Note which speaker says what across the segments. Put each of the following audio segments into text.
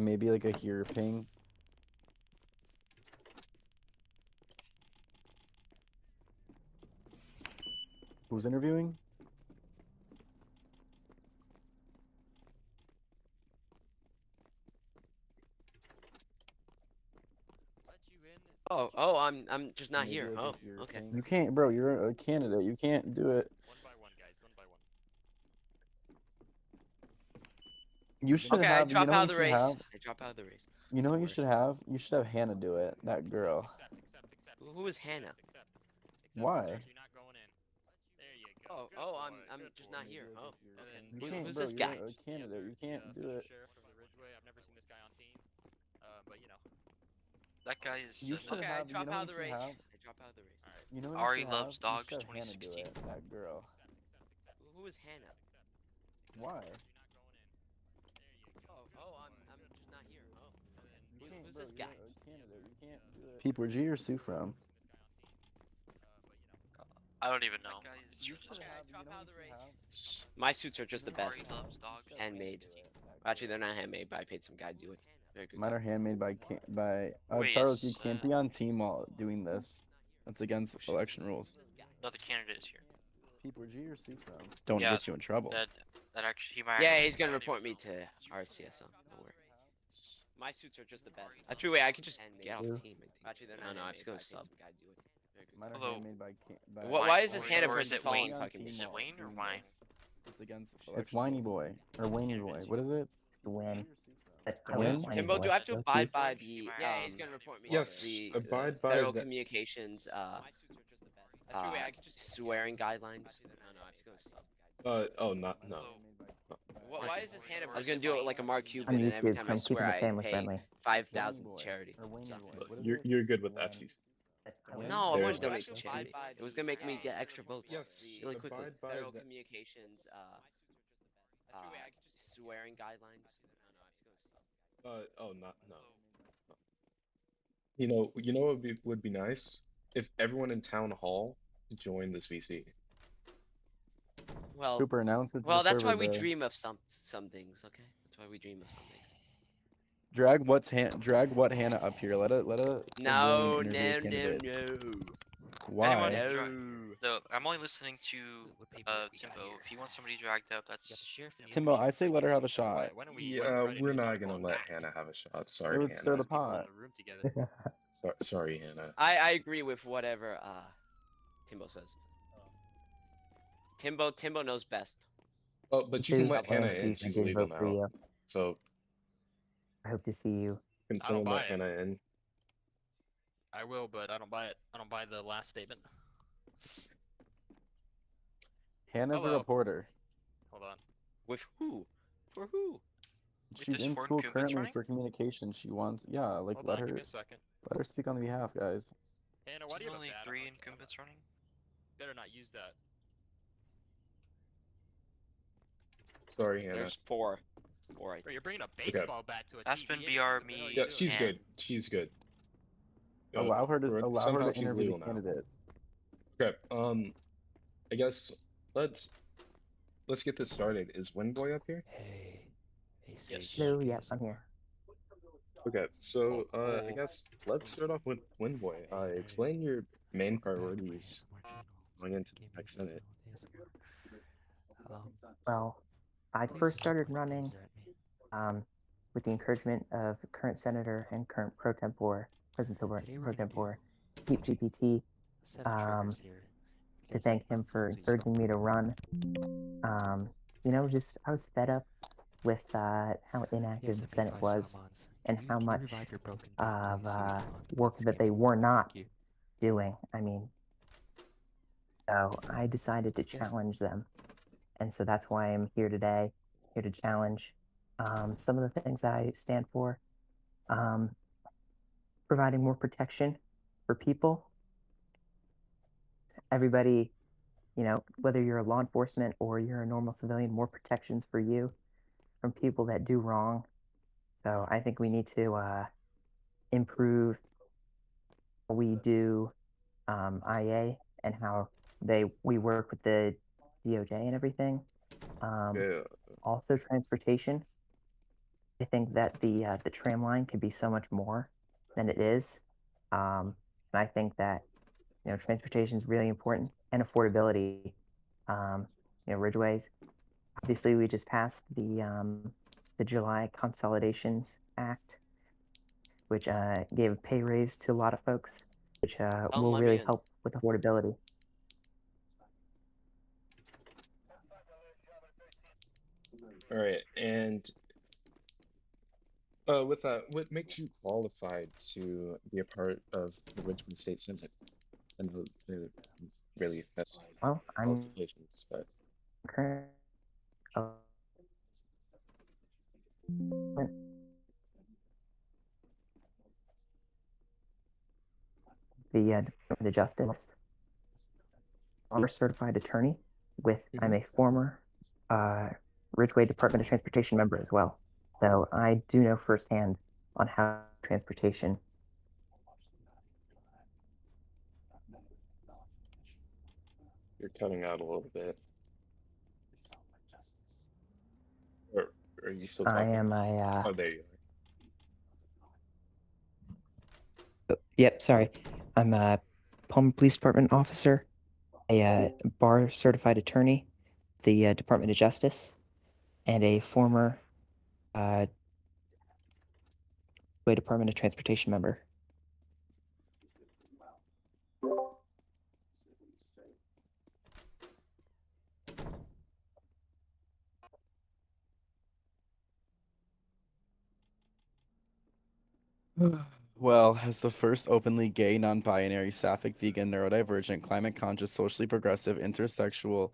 Speaker 1: And maybe like a here ping. Who's interviewing?
Speaker 2: Oh, I'm just not
Speaker 1: Maybe
Speaker 2: here.
Speaker 1: like a
Speaker 2: Oh,
Speaker 1: here
Speaker 2: okay.
Speaker 1: ping. You can't, bro. You're a candidate. You can't do it.
Speaker 3: One by one, guys. One by one.
Speaker 1: You should
Speaker 2: Okay, I
Speaker 1: have. You
Speaker 2: drop
Speaker 1: know
Speaker 2: out
Speaker 1: what
Speaker 2: of
Speaker 1: you
Speaker 2: the
Speaker 1: should
Speaker 2: race.
Speaker 1: have.
Speaker 2: I drop out of the race.
Speaker 1: You know what
Speaker 2: Don't
Speaker 1: you
Speaker 2: worry.
Speaker 1: should have? You should have Hannah do it. That girl.
Speaker 3: Accept.
Speaker 2: Who is Hannah?
Speaker 3: Accept.
Speaker 1: Why?
Speaker 3: Sir, you're not going in. There you go.
Speaker 2: Oh,
Speaker 3: Good
Speaker 2: I'm
Speaker 3: boy,
Speaker 2: just
Speaker 3: good
Speaker 2: not
Speaker 3: boy.
Speaker 2: here. Oh,
Speaker 3: And then
Speaker 1: You
Speaker 3: Wheeler,
Speaker 1: can't,
Speaker 2: who's
Speaker 1: bro.
Speaker 2: this
Speaker 1: You're
Speaker 2: guy?
Speaker 1: a candidate. You can't do it.
Speaker 3: Sheriff of the Ridgeway. I've never seen this guy on team. But you know.
Speaker 4: That guy is.
Speaker 1: You should
Speaker 2: Okay,
Speaker 1: have.
Speaker 2: I drop
Speaker 1: you know
Speaker 2: out of
Speaker 1: what
Speaker 2: the
Speaker 1: you
Speaker 2: race.
Speaker 1: have?
Speaker 2: I drop out of the race.
Speaker 3: Alright.
Speaker 1: You know what
Speaker 4: Ari
Speaker 1: you should have?
Speaker 4: Loves Dogs
Speaker 1: You should have Hannah do
Speaker 4: 2016.
Speaker 1: it. That girl.
Speaker 2: Who is Hannah?
Speaker 1: Why?
Speaker 2: Oh, I'm just not here. Oh,
Speaker 1: You can't,
Speaker 2: who's
Speaker 1: bro,
Speaker 2: this
Speaker 1: you're
Speaker 2: guy?
Speaker 1: a candidate. You can't do it. People, where'd you hear Sue from?
Speaker 4: I don't even know.
Speaker 1: You should
Speaker 2: Okay, I
Speaker 1: have.
Speaker 2: drop
Speaker 1: You know
Speaker 2: out of
Speaker 1: what
Speaker 2: the
Speaker 1: you
Speaker 2: race.
Speaker 1: have?
Speaker 2: My suits are just the best.
Speaker 4: Ari Loves Dogs
Speaker 2: Handmade.
Speaker 4: 2016.
Speaker 2: Actually, they're not handmade, but I paid some guy to do it. Very good.
Speaker 1: Mine are handmade by
Speaker 4: Wait,
Speaker 1: Charles. You
Speaker 4: is,
Speaker 1: can't be on team while doing this. That's against election rules.
Speaker 4: Another candidate is here.
Speaker 1: People, where'd you hear Sue from? Don't
Speaker 4: Yeah,
Speaker 1: get you in trouble.
Speaker 4: That actually he might.
Speaker 2: Yeah,
Speaker 4: actually-
Speaker 2: he's gonna
Speaker 4: I don't
Speaker 2: report
Speaker 4: even
Speaker 2: me
Speaker 4: know.
Speaker 2: to RCSO. Don't worry. My suits are just the best. Actually, wait, I could just get off team. I think. Actually, they're not. No, I'm just gonna sub.
Speaker 1: Mine are
Speaker 4: Although-
Speaker 1: handmade by.
Speaker 2: Why is this
Speaker 4: Or-
Speaker 2: Hannah
Speaker 4: or is
Speaker 2: person
Speaker 4: it
Speaker 2: following
Speaker 4: Wayne?
Speaker 2: fucking me?
Speaker 4: Is it Wayne or Wine?
Speaker 1: It's against. It's Whiny Boy or Wayne Boy. What is it?
Speaker 5: Win.
Speaker 1: Win?
Speaker 2: Timbo, do I have to abide by the?
Speaker 4: Yeah,
Speaker 2: he's gonna report me.
Speaker 6: Yes,
Speaker 2: to the
Speaker 6: abide by
Speaker 2: Federal
Speaker 6: the-
Speaker 2: Communications. Actually, wait, I could just swearing guidelines. No, I'm just gonna sub.
Speaker 6: Oh, no.
Speaker 2: Why is this Hannah? I was gonna do it like a Mark
Speaker 5: On
Speaker 2: Cuban, and every
Speaker 5: YouTube,
Speaker 2: time
Speaker 5: so
Speaker 2: I
Speaker 5: I'm keeping
Speaker 2: swear
Speaker 5: it
Speaker 2: I
Speaker 5: family
Speaker 2: pay
Speaker 5: friendly.
Speaker 2: 5,000
Speaker 1: Boy,
Speaker 2: charity.
Speaker 1: or Wayne
Speaker 2: So-
Speaker 1: Boy. What is
Speaker 6: You're
Speaker 1: it?
Speaker 6: you're good with FCs.
Speaker 2: No, I
Speaker 6: There
Speaker 2: want
Speaker 6: you
Speaker 2: to
Speaker 6: go.
Speaker 2: donate to charity. It was gonna make me get extra votes.
Speaker 6: Yes,
Speaker 2: Really quickly.
Speaker 6: abide by
Speaker 2: Federal
Speaker 6: the-
Speaker 2: Communications. Swearing guidelines.
Speaker 6: Oh, no. You know what would be nice if everyone in town hall joined this VC.
Speaker 2: Well,
Speaker 1: Cooper announced it's
Speaker 2: well,
Speaker 1: the
Speaker 2: that's why
Speaker 1: server
Speaker 2: we
Speaker 1: day.
Speaker 2: dream of some things. Okay, that's why we dream of some things.
Speaker 1: Drag what Hannah up here. Let a
Speaker 2: No,
Speaker 1: civilian interview candidates.
Speaker 2: no.
Speaker 1: Why?
Speaker 4: Anyone
Speaker 2: No.
Speaker 4: No, I'm only listening to Timbo. If he wants somebody dragged up, that's.
Speaker 1: Timbo, I say let her have a shot.
Speaker 3: Why don't we?
Speaker 6: Yeah, we're not gonna let Hannah have a shot. Sorry,
Speaker 1: It would stir
Speaker 6: Hannah.
Speaker 1: the pot.
Speaker 3: room together.
Speaker 6: Sorry, Hannah.
Speaker 2: I agree with whatever Timbo says. Timbo knows best.
Speaker 6: Oh, but you can let Hannah in.
Speaker 5: I
Speaker 6: She's
Speaker 5: did
Speaker 6: legal
Speaker 5: vote for
Speaker 6: now,
Speaker 5: you.
Speaker 6: so
Speaker 5: I hope to see you.
Speaker 6: you can
Speaker 3: I don't
Speaker 6: let
Speaker 3: buy it.
Speaker 6: Hannah in.
Speaker 3: I will, but I don't buy it. I don't buy the last statement.
Speaker 1: Hannah's a
Speaker 3: Hello.
Speaker 1: reporter.
Speaker 3: Hold on.
Speaker 2: With who? For who?
Speaker 1: She's
Speaker 4: there's
Speaker 1: in
Speaker 4: four
Speaker 1: school
Speaker 4: incumbents
Speaker 1: currently
Speaker 4: running?
Speaker 1: for communication. She wants, yeah, like
Speaker 3: Hold
Speaker 1: let
Speaker 3: on. Give
Speaker 1: her
Speaker 3: me a second.
Speaker 1: speak on the behalf, guys.
Speaker 3: Hannah, why do you have a
Speaker 4: only
Speaker 3: bat
Speaker 4: 3
Speaker 3: on?
Speaker 4: incumbents running?
Speaker 3: Better not use that.
Speaker 6: Sorry, Hannah.
Speaker 2: There's four. I
Speaker 3: Bro, you're bringing a baseball bat to a
Speaker 4: Aspen,
Speaker 3: TV.
Speaker 4: BR,
Speaker 3: What the hell
Speaker 4: me,
Speaker 3: are you
Speaker 6: Yeah,
Speaker 3: doing?
Speaker 6: she's
Speaker 4: And-
Speaker 6: good. She's good.
Speaker 1: Allow her to
Speaker 6: somehow she's
Speaker 1: interview
Speaker 6: legal
Speaker 1: the
Speaker 6: now.
Speaker 1: candidates.
Speaker 6: Okay. I guess let's get this started. Is Windboy up here?
Speaker 2: Hey,
Speaker 4: Yes.
Speaker 5: Hello, yep, I'm here.
Speaker 6: Okay, so I guess let's start off with Windboy. Explain your main priorities going into the next Senate.
Speaker 5: Well, I first started running with the encouragement of current senator and current President pro tempore, Pete GPT, to thank him for encouraging me to run. Just I was fed up with how inactive the Senate was and how much of work that they were not doing. So I decided to challenge them. And so that's why I'm here today, here to challenge some of the things that I stand for. Providing more protection for people. Everybody, whether you're a law enforcement or you're a normal civilian, more protections for you from people that do wrong. So I think we need to improve how we do IA and how we work with the DOJ and everything.
Speaker 6: Yeah.
Speaker 5: Also transportation I think that the tram line could be so much more than it is, and I think that transportation is really important and affordability. Ridgeways. Obviously, we just passed the July Consolidations Act, which gave a pay raise to a lot of folks, which will
Speaker 2: let me
Speaker 5: really
Speaker 2: in.
Speaker 5: help with affordability.
Speaker 6: All right, and with that, what makes you qualified to be a part of the Richmond State Senate? I know really that's
Speaker 5: Well, I'm
Speaker 6: qualifications, but
Speaker 5: current. The Department of Justice. I'm a certified attorney I'm a former Ridgeway Department of Transportation member as well. So I do know firsthand on how transportation.
Speaker 6: you're cutting out a little bit. Or are you still
Speaker 5: I
Speaker 6: talking?
Speaker 5: am a.
Speaker 6: Oh, there you
Speaker 5: Yep, sorry. I'm a Palmer Police Department officer, a bar certified attorney, the Department of Justice, and a former Ridgeway Department of Transportation member.
Speaker 1: Well, as the first openly gay, non-binary, sapphic, vegan, neurodivergent, climate-conscious, socially progressive, intersectional,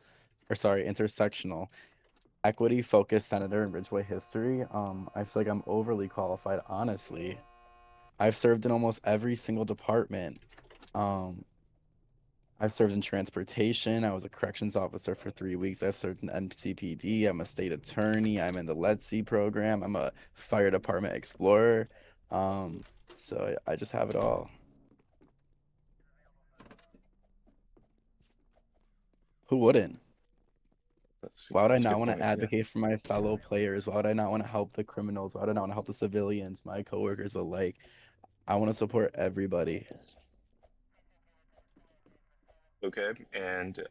Speaker 1: equity-focused senator in Ridgeway history, I feel like I'm overly qualified, honestly. I've served in almost every single department. I've served in transportation. I was a corrections officer for 3 weeks. I've served in NCPD. I'm a state attorney. I'm in the Let's See program. I'm a fire department explorer. So I just have it all. Who wouldn't? Why would I
Speaker 6: that's a
Speaker 1: not
Speaker 6: good
Speaker 1: want
Speaker 6: point,
Speaker 1: to
Speaker 6: yeah.
Speaker 1: advocate for my fellow players? Why would I not want to help the criminals? Why would I not want to help the civilians, my coworkers alike? I want to support everybody.
Speaker 6: Okay, and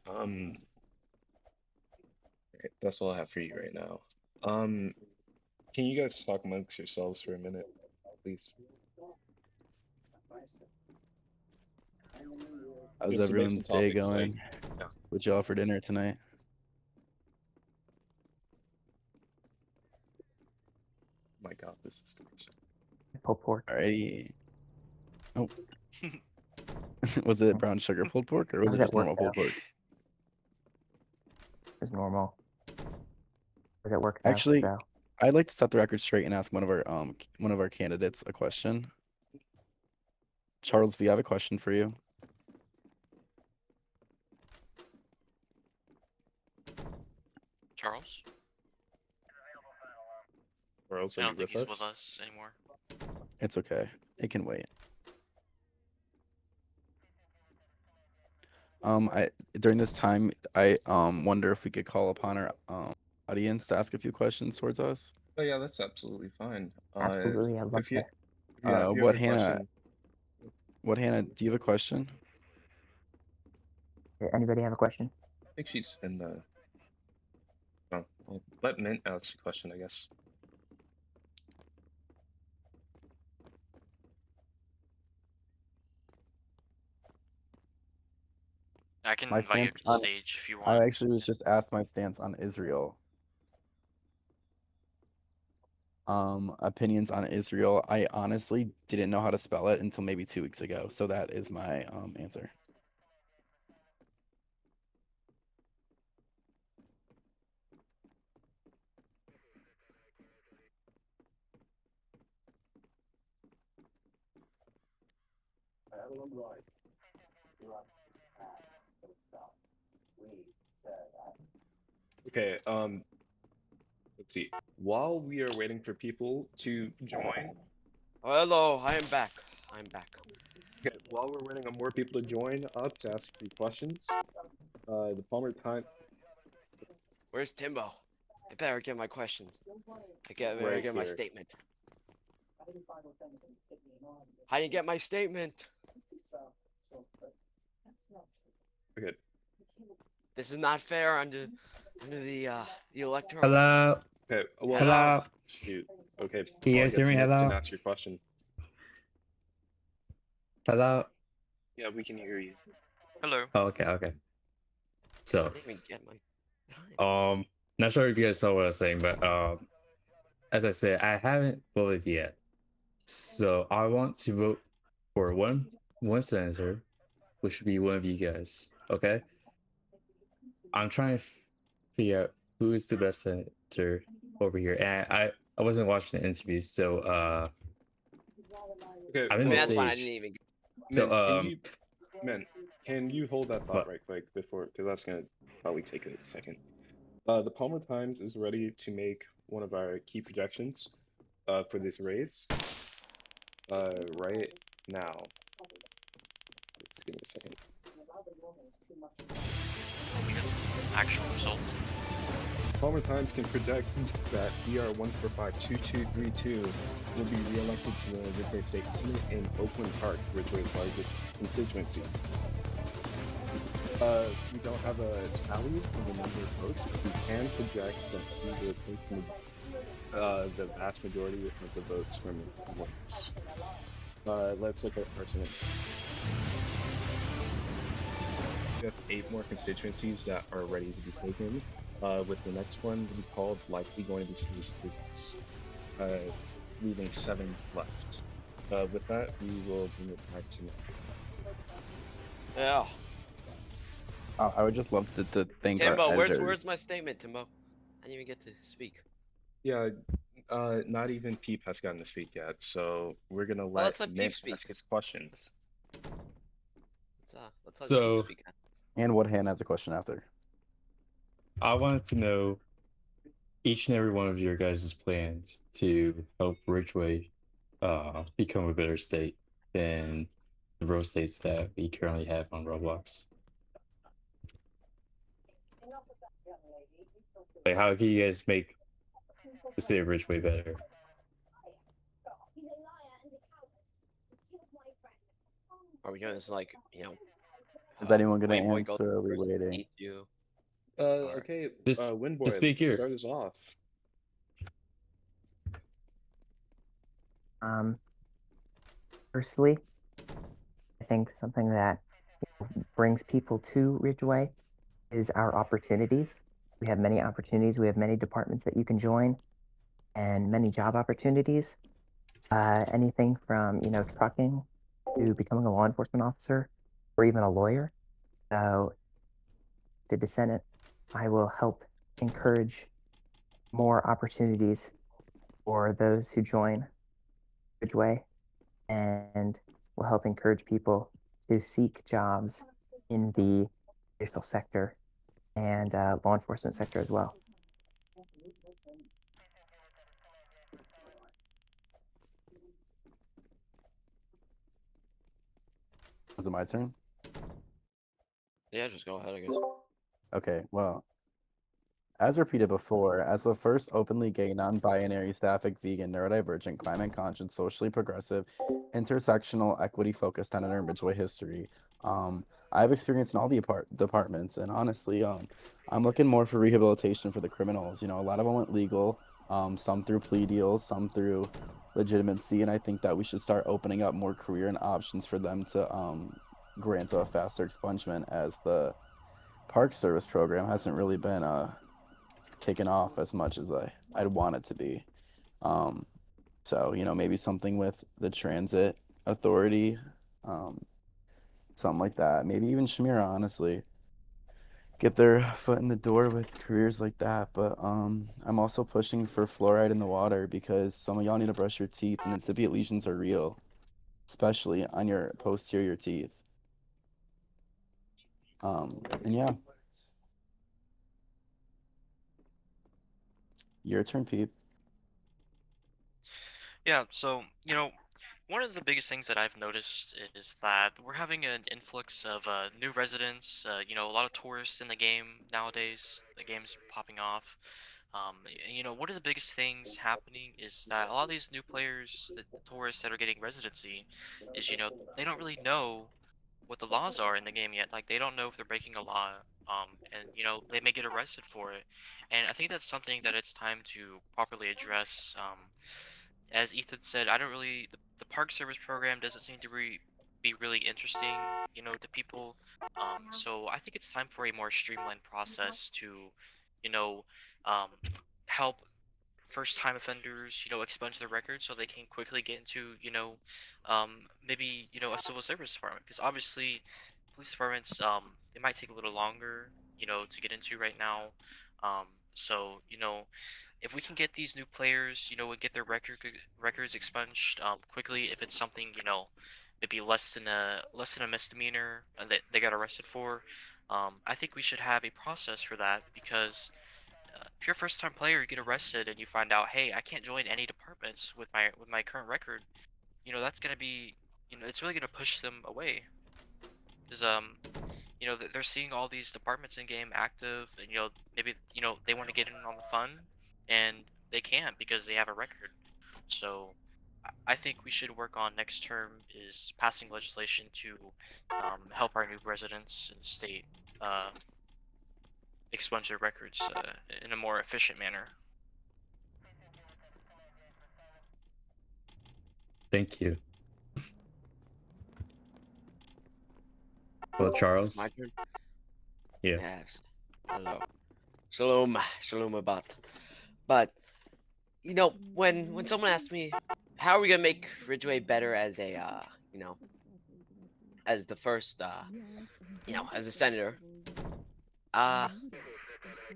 Speaker 6: that's all I have for you right now. Can you guys talk amongst yourselves for a minute, please?
Speaker 1: How's
Speaker 6: Just to make some
Speaker 1: everyone's day
Speaker 6: topics, like,
Speaker 1: going?
Speaker 6: yeah.
Speaker 1: What y'all for dinner tonight?
Speaker 6: My God, this is
Speaker 5: Pulled pork.
Speaker 1: Alrighty. Oh. Was it brown sugar pulled pork or was it
Speaker 5: How's that
Speaker 1: just
Speaker 5: work,
Speaker 1: normal
Speaker 5: though?
Speaker 1: pulled pork?
Speaker 5: It's normal. Does that work though?
Speaker 1: Actually,
Speaker 5: So
Speaker 1: I'd like to set the record straight and ask one of our candidates a question. Charles V, I have a question for you.
Speaker 4: Charles?
Speaker 6: Or else
Speaker 4: I
Speaker 6: are you
Speaker 4: don't think
Speaker 6: with
Speaker 4: he's
Speaker 6: us?
Speaker 4: with us anymore.
Speaker 1: It's okay. It can wait. During this time, I wonder if we could call upon our audience to ask a few questions towards us.
Speaker 6: Oh yeah, that's absolutely fine.
Speaker 5: absolutely, I'd love
Speaker 6: If you,
Speaker 5: to.
Speaker 6: yeah, if you have a question,
Speaker 1: Hannah, do you have a question?
Speaker 5: Anybody have a question?
Speaker 6: I think she's in the. Oh, well, let Mint ask a question, I guess.
Speaker 4: I can
Speaker 1: My
Speaker 4: invite you up
Speaker 1: stance
Speaker 4: to the
Speaker 1: on
Speaker 4: stage if you
Speaker 1: I
Speaker 4: want.
Speaker 1: actually was just asked my stance on Israel. Opinions on Israel. I honestly didn't know how to spell it until maybe 2 weeks ago. So that is my answer.
Speaker 6: Okay, let's see. While we are waiting for people to join,
Speaker 2: Hello, I am back. I'm back.
Speaker 6: okay, while we're waiting on more people to join up to ask you questions, the Palmer time.
Speaker 2: Where's Timbo? I better get my questions. Better
Speaker 6: Right
Speaker 2: get my
Speaker 6: here.
Speaker 2: statement. I didn't get my statement.
Speaker 6: Okay.
Speaker 2: This is not fair under the electoral.
Speaker 7: Hello?
Speaker 6: Okay. Well,
Speaker 7: Hello?
Speaker 6: shoot. Okay.
Speaker 7: Can you
Speaker 6: Well, I
Speaker 7: guys hear
Speaker 6: guess
Speaker 7: me?
Speaker 6: Nick can
Speaker 7: Hello?
Speaker 6: ask your question.
Speaker 7: Hello?
Speaker 6: Yeah, we can hear you.
Speaker 4: Hello.
Speaker 7: Oh, okay. So,
Speaker 2: I didn't even get my time.
Speaker 7: not sure if you guys saw what I was saying, but as I said, I haven't voted yet. So I want to vote for one senator, which should be one of you guys. Okay? I'm trying to figure out who is the best senator over here. And I wasn't watching the interview, so
Speaker 6: Okay.
Speaker 7: I'm in
Speaker 2: I mean,
Speaker 7: the
Speaker 2: that's fine. I
Speaker 7: stage.
Speaker 2: didn't even.
Speaker 7: So
Speaker 6: Can you hold that thought right quick before, because that's gonna probably take a second. The Palmer Times is ready to make one of our key projections, for this race, right now. Just give me a second.
Speaker 4: We got some actual results.
Speaker 6: Palmer Times can project that BR1452232 will be re-elected to the Ridgeway State Senate in Oakland Park, Ridgeway's largest constituency. We don't have a tally for the number of votes, but we can project that he will take the vast majority of the votes from voters. Let's look at our Senate. We have 8 more constituencies that are ready to be taken. With the next one to be called likely going to be city students, leaving 7 left. With that, we will bring it back to
Speaker 2: Yeah.
Speaker 1: I would just love to thank our
Speaker 2: Timbo,
Speaker 1: editors.
Speaker 2: where's my statement, Timbo? I didn't even get to speak.
Speaker 6: Yeah, not even Peep has gotten to speak yet, so we're gonna
Speaker 2: Well, let's
Speaker 6: let
Speaker 2: let Peep
Speaker 6: Nick
Speaker 2: speak.
Speaker 6: ask his questions.
Speaker 2: Let's let
Speaker 7: So-
Speaker 2: Peep speak.
Speaker 1: And Woodhan has a question after.
Speaker 7: I wanted to know each and every one of your guys' plans to help Ridgeway become a better state than the road states that we currently have on Roblox. Like, how can you guys make the state of Ridgeway better?
Speaker 2: Are we doing this like,
Speaker 1: Is anyone gonna
Speaker 2: Wayne Boy goes
Speaker 1: answer? Or are we
Speaker 2: first,
Speaker 1: waiting?
Speaker 2: eat you?
Speaker 6: Okay,
Speaker 7: Just
Speaker 6: Windboy,
Speaker 7: speak here.
Speaker 6: start us off.
Speaker 5: Firstly, I think something that brings people to Ridgeway is our opportunities. We have many opportunities. We have many departments that you can join, and many job opportunities. Anything from trucking to becoming a law enforcement officer, or even a lawyer. So, to the Senate, I will help encourage more opportunities for those who join Ridgeway, and will help encourage people to seek jobs in the judicial sector and law enforcement sector as well.
Speaker 1: Was it my turn?
Speaker 2: Yeah, just go ahead, I guess.
Speaker 1: Okay, well, as repeated before, as the first openly gay, non-binary, sapphic, vegan, neurodivergent, climate-conscious, socially progressive, intersectional, equity-focused senator in Ridgeway history, I've experienced in all the departments, and honestly, I'm looking more for rehabilitation for the criminals. A lot of them went legal, some through plea deals, some through legitimacy, and I think that we should start opening up more career and options for them to grant a faster expungement, as the Park Service program hasn't really been taken off as much as I'd want it to be. So maybe something with the transit authority, something like that. Maybe even Shamira, honestly, get their foot in the door with careers like that. But I'm also pushing for fluoride in the water, because some of y'all need to brush your teeth, and incipient lesions are real, especially on your posterior teeth. And yeah. Your turn, Peep.
Speaker 4: Yeah, so, one of the biggest things that I've noticed is that we're having an influx of new residents, a lot of tourists in the game nowadays. The game's popping off. You know, one of the biggest things happening is that a lot of these new players, the tourists that are getting residency, is you know they don't really know what the laws are in the game yet. Like they don't know if they're breaking a law, and you know they may get arrested for it. And I think that's something that it's time to properly address. As Ethan said, I don't really the park service program doesn't seem to be really interesting, you know, to people. So I think it's time for a more streamlined process to, you know, um, help first time offenders, you know, expunge their records so they can quickly get into, you know, maybe, you know, a civil service department. Because obviously, police departments, they might take a little longer, you know, to get into right now. So, you know, if we can get these new players, you know, and get their records expunged quickly, if it's something, you know, maybe less than a misdemeanor that they got arrested for, I think we should have a process for that because if you're a first time player, you get arrested and you find out, hey, I can't join any departments with my current record. You know, that's gonna be, you know, it's really gonna push them away. Because you know, they're seeing all these departments in game active, and you know, maybe you know they want to get in on the fun, and they can't because they have a record. So, I think we should work on next term is passing legislation to help our new residents in the state expunge their records in a more efficient manner.
Speaker 7: Thank you. Well, Charles.
Speaker 2: My turn.
Speaker 7: Yeah.
Speaker 2: Yes. Hello. Shalom about. But you know, when someone asked me, how are we gonna make Ridgeway better as a you know, as the first you know, as a senator, uh,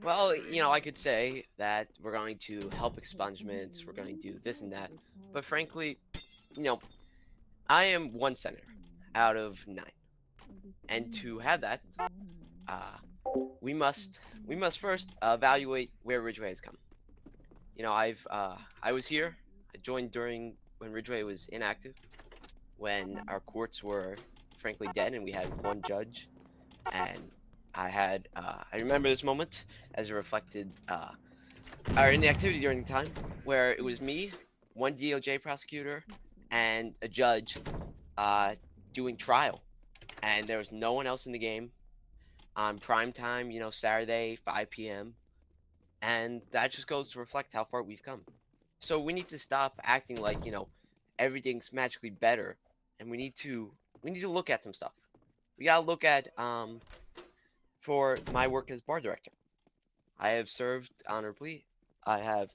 Speaker 2: well, you know, I could say that we're going to help expungements, we're going to do this and that, but frankly, you know, I am one senator out of 9, and to have that, we must first evaluate where Ridgeway has come. You know, I was here. I joined during when Ridgeway was inactive, when our courts were frankly dead, and we had one judge. And I remember this moment as it reflected our inactivity during the time, where it was me, one DOJ prosecutor, and a judge doing trial, and there was no one else in the game on prime time. You know, Saturday 5 p.m. And that just goes to reflect how far we've come. So we need to stop acting like, you know, everything's magically better, and we need to look at some stuff. We gotta look at for my work as bar director. I have served honorably. I have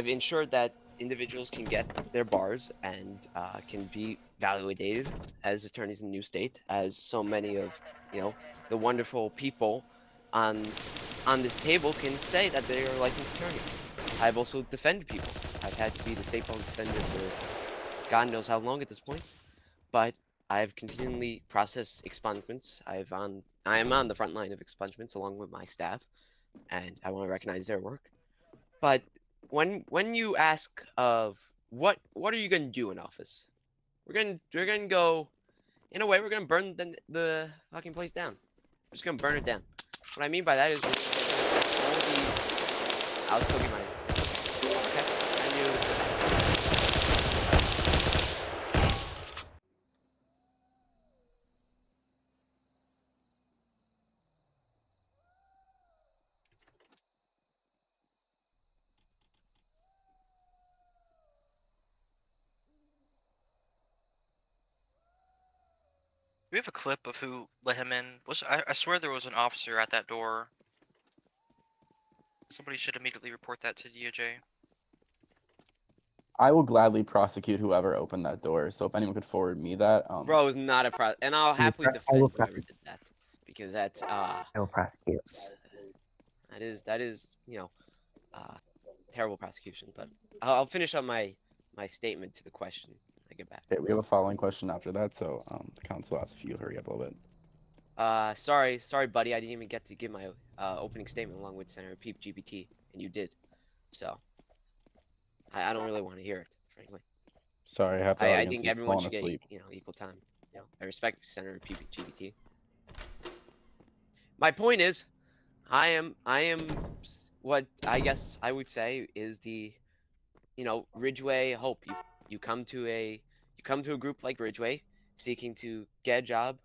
Speaker 2: ensured that individuals can get their bars and can be validated as attorneys in the new state, as so many of, you know, the wonderful people on this table can say that they are licensed attorneys. I've also defended people. I've had to be the state bar defender for God knows how long at this point, but I've continually processed expungements. I am on the front line of expungements along with my staff, and I want to recognize their work. But when you ask of what are you gonna do in office, we're gonna go, in a way, we're gonna burn the fucking place down. We're just gonna burn it down. What I mean by that is I'll still get my. Okay. I knew this would happen.
Speaker 4: We have a clip of who let him in. I swear there was an officer at that door. Somebody should immediately report that to DOJ.
Speaker 1: I will gladly prosecute whoever opened that door. So if anyone could forward me that,
Speaker 2: Bro, it was not a and I'll happily
Speaker 5: I
Speaker 2: defend
Speaker 5: will
Speaker 2: whoever did that, because that's
Speaker 5: I will prosecute.
Speaker 2: that is you know terrible prosecution. But I'll finish on my statement to the question. I get back.
Speaker 1: Okay, we have a following question after that. So the council asks if you hurry up a little bit.
Speaker 2: Sorry, buddy. I didn't even get to give my opening statement along with Senator Peep GPT, and you did. So I don't really want to hear it, frankly.
Speaker 1: Sorry, I have the
Speaker 2: I
Speaker 1: audience
Speaker 2: think
Speaker 1: is
Speaker 2: everyone
Speaker 1: falling
Speaker 2: should
Speaker 1: asleep.
Speaker 2: get equal time. You know, I respect Senator Peep GPT. My point is, I am what I guess I would say is the, Ridgeway hope. You come to a group like Ridgeway, seeking to get a job,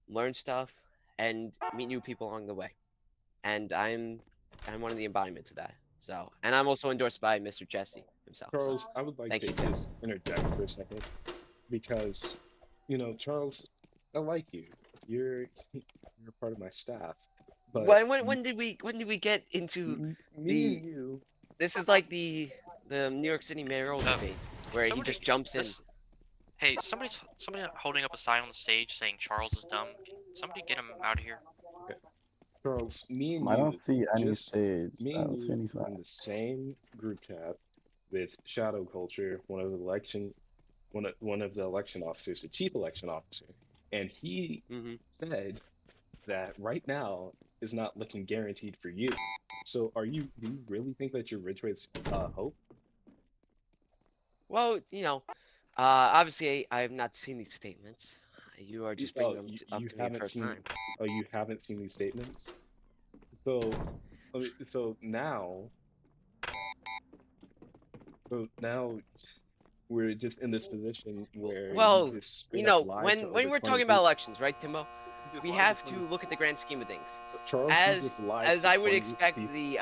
Speaker 2: learn stuff, and meet new people along the way. And I'm one of the embodiments of that. So, and I'm also endorsed by Mr. Jesse himself. So,
Speaker 6: Charles, I would like
Speaker 2: thank
Speaker 6: to
Speaker 2: you, Tim.
Speaker 6: just interject for a second because, Charles, I like you. You're you're part of my staff, but
Speaker 2: When did we get into
Speaker 6: me and you.
Speaker 2: this is like the New York City mayoral debate where he
Speaker 4: somebody-
Speaker 2: just jumps in.
Speaker 4: Hey, somebody holding up a sign on the stage saying Charles is dumb. Can somebody get him out of here?
Speaker 6: Charles, me and
Speaker 1: I
Speaker 6: you.
Speaker 1: don't see any
Speaker 6: just
Speaker 1: stage.
Speaker 6: Me
Speaker 1: I
Speaker 6: and
Speaker 1: don't see
Speaker 6: you
Speaker 1: any
Speaker 6: in
Speaker 1: sign.
Speaker 6: the same group chat with Shadow Culture, one of the election officers, the chief election officer, and he
Speaker 2: Mm-hmm.
Speaker 6: said that right now is not looking guaranteed for you. So, do you really think that you're Ridgeway's hope?
Speaker 2: Well, obviously I have not seen these statements. You are just bringing them up to me the first time.
Speaker 6: Oh, you haven't seen these statements? So, so now we're just in this position where
Speaker 2: Well,
Speaker 6: you just straight up lied to
Speaker 2: when
Speaker 6: over
Speaker 2: we're
Speaker 6: 20
Speaker 2: talking about
Speaker 6: people.
Speaker 2: elections, right, Timbo?
Speaker 6: You just
Speaker 2: We
Speaker 6: lied to
Speaker 2: have to
Speaker 6: 20
Speaker 2: look at the grand scheme of things.
Speaker 6: Charles, you
Speaker 2: As
Speaker 6: just lied
Speaker 2: as
Speaker 6: to
Speaker 2: I would
Speaker 6: 20
Speaker 2: expect
Speaker 6: people.
Speaker 2: the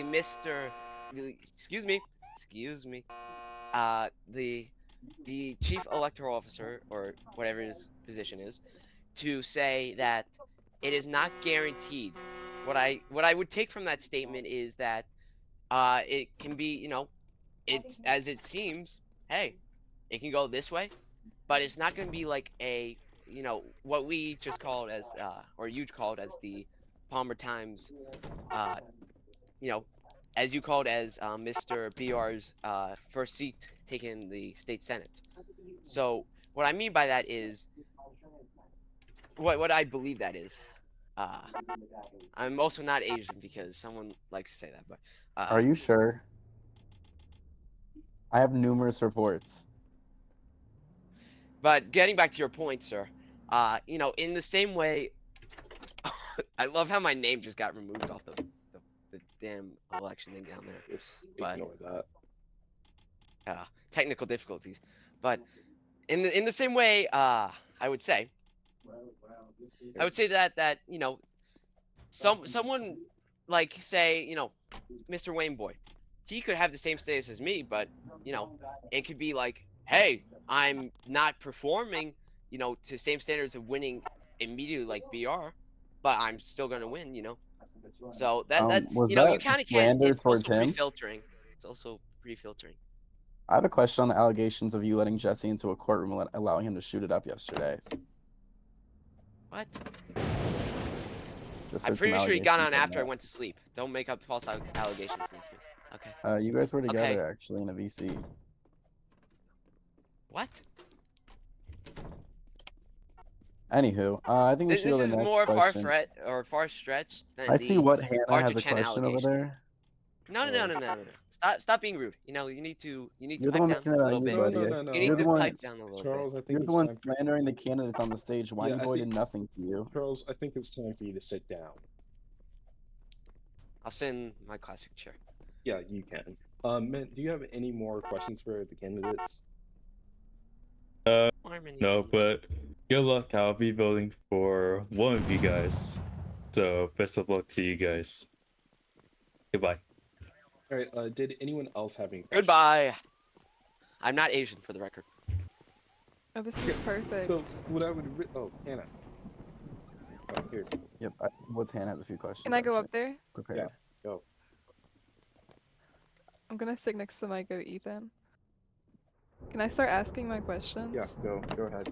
Speaker 2: Mr. Excuse me, the chief electoral officer or whatever his position is, to say that it is not guaranteed. What I would take from that statement is that it can be, it's as it seems, hey, it can go this way, but it's not going to be like a, what we just called as or you called as the Palmer Times, uh you know as you called as Mr. BR's first seat taken in the state senate. So what I mean by that is what I believe that is. uh I'm also not Asian because someone likes to say that, but
Speaker 1: Are you sure? I have numerous reports.
Speaker 2: But getting back to your point, sir, in the same way, I love how my name just got removed off the damn election thing down there.
Speaker 6: Just
Speaker 2: But-
Speaker 6: ignore that.
Speaker 2: Technical difficulties. But in the same way, I would say that someone like say Mr. Wayne Boy, he could have the same status as me, but it could be like, hey, I'm not performing to same standards of winning immediately like BR, but I'm still gonna win. So that's
Speaker 1: Was
Speaker 2: you
Speaker 1: that
Speaker 2: kind of can't.
Speaker 1: slander
Speaker 2: It's
Speaker 1: towards
Speaker 2: also
Speaker 1: him?
Speaker 2: pre-filtering. It's also pre-filtering.
Speaker 1: I have a question on the allegations of you letting Jesse into a courtroom and allowing him to shoot it up yesterday.
Speaker 2: What?
Speaker 1: Just
Speaker 2: I'm
Speaker 1: heard some
Speaker 2: pretty sure he got on
Speaker 1: allegations
Speaker 2: after I
Speaker 1: that.
Speaker 2: went to sleep. Don't make up false allegations against me. Okay.
Speaker 1: You guys were
Speaker 2: Okay.
Speaker 1: together actually in a VC.
Speaker 2: What?
Speaker 1: Anywho, I think we
Speaker 2: This
Speaker 1: should go to
Speaker 2: is
Speaker 1: the next
Speaker 2: more
Speaker 1: question.
Speaker 2: far-stretched than
Speaker 1: I
Speaker 2: the
Speaker 1: see what Hannah has a
Speaker 2: Archer Chen
Speaker 1: question over
Speaker 2: allegations.
Speaker 1: there.
Speaker 2: No. Stop being rude. You need to
Speaker 1: You're the
Speaker 2: pipe
Speaker 1: one
Speaker 2: down
Speaker 1: making it
Speaker 2: a
Speaker 1: on
Speaker 2: little
Speaker 1: you,
Speaker 2: bit.
Speaker 1: buddy.
Speaker 6: No.
Speaker 2: You need
Speaker 1: You're
Speaker 2: to
Speaker 1: the one.
Speaker 2: pipe down a little
Speaker 6: Charles,
Speaker 2: bit.
Speaker 6: I think
Speaker 1: You're the
Speaker 6: it's
Speaker 1: one
Speaker 6: time.
Speaker 1: slandering the candidates on the stage. Whiny
Speaker 6: I
Speaker 1: Boy
Speaker 6: think-
Speaker 1: did nothing to you.
Speaker 6: Charles, I think it's time for you to sit down.
Speaker 2: I'll sit in my classic chair.
Speaker 6: Yeah, you can. Mint, do you have any more questions for the candidates?
Speaker 2: Armin,
Speaker 7: No,
Speaker 2: you-
Speaker 7: but good luck. I'll be voting for one of you guys. So best of luck to you guys. Goodbye.
Speaker 6: All right. Did anyone else have any questions?
Speaker 2: Goodbye. I'm not Asian, for the record.
Speaker 8: Oh, this is perfect.
Speaker 6: So what I would Hannah. Oh, here.
Speaker 1: Yep. What's Hannah has a few questions.
Speaker 8: Can I go
Speaker 1: actually.
Speaker 8: up there?
Speaker 1: Prepare.
Speaker 6: Yeah. Go.
Speaker 8: I'm gonna sit next to my goat Ethan. Can I start asking my questions?
Speaker 6: Yeah. Go ahead.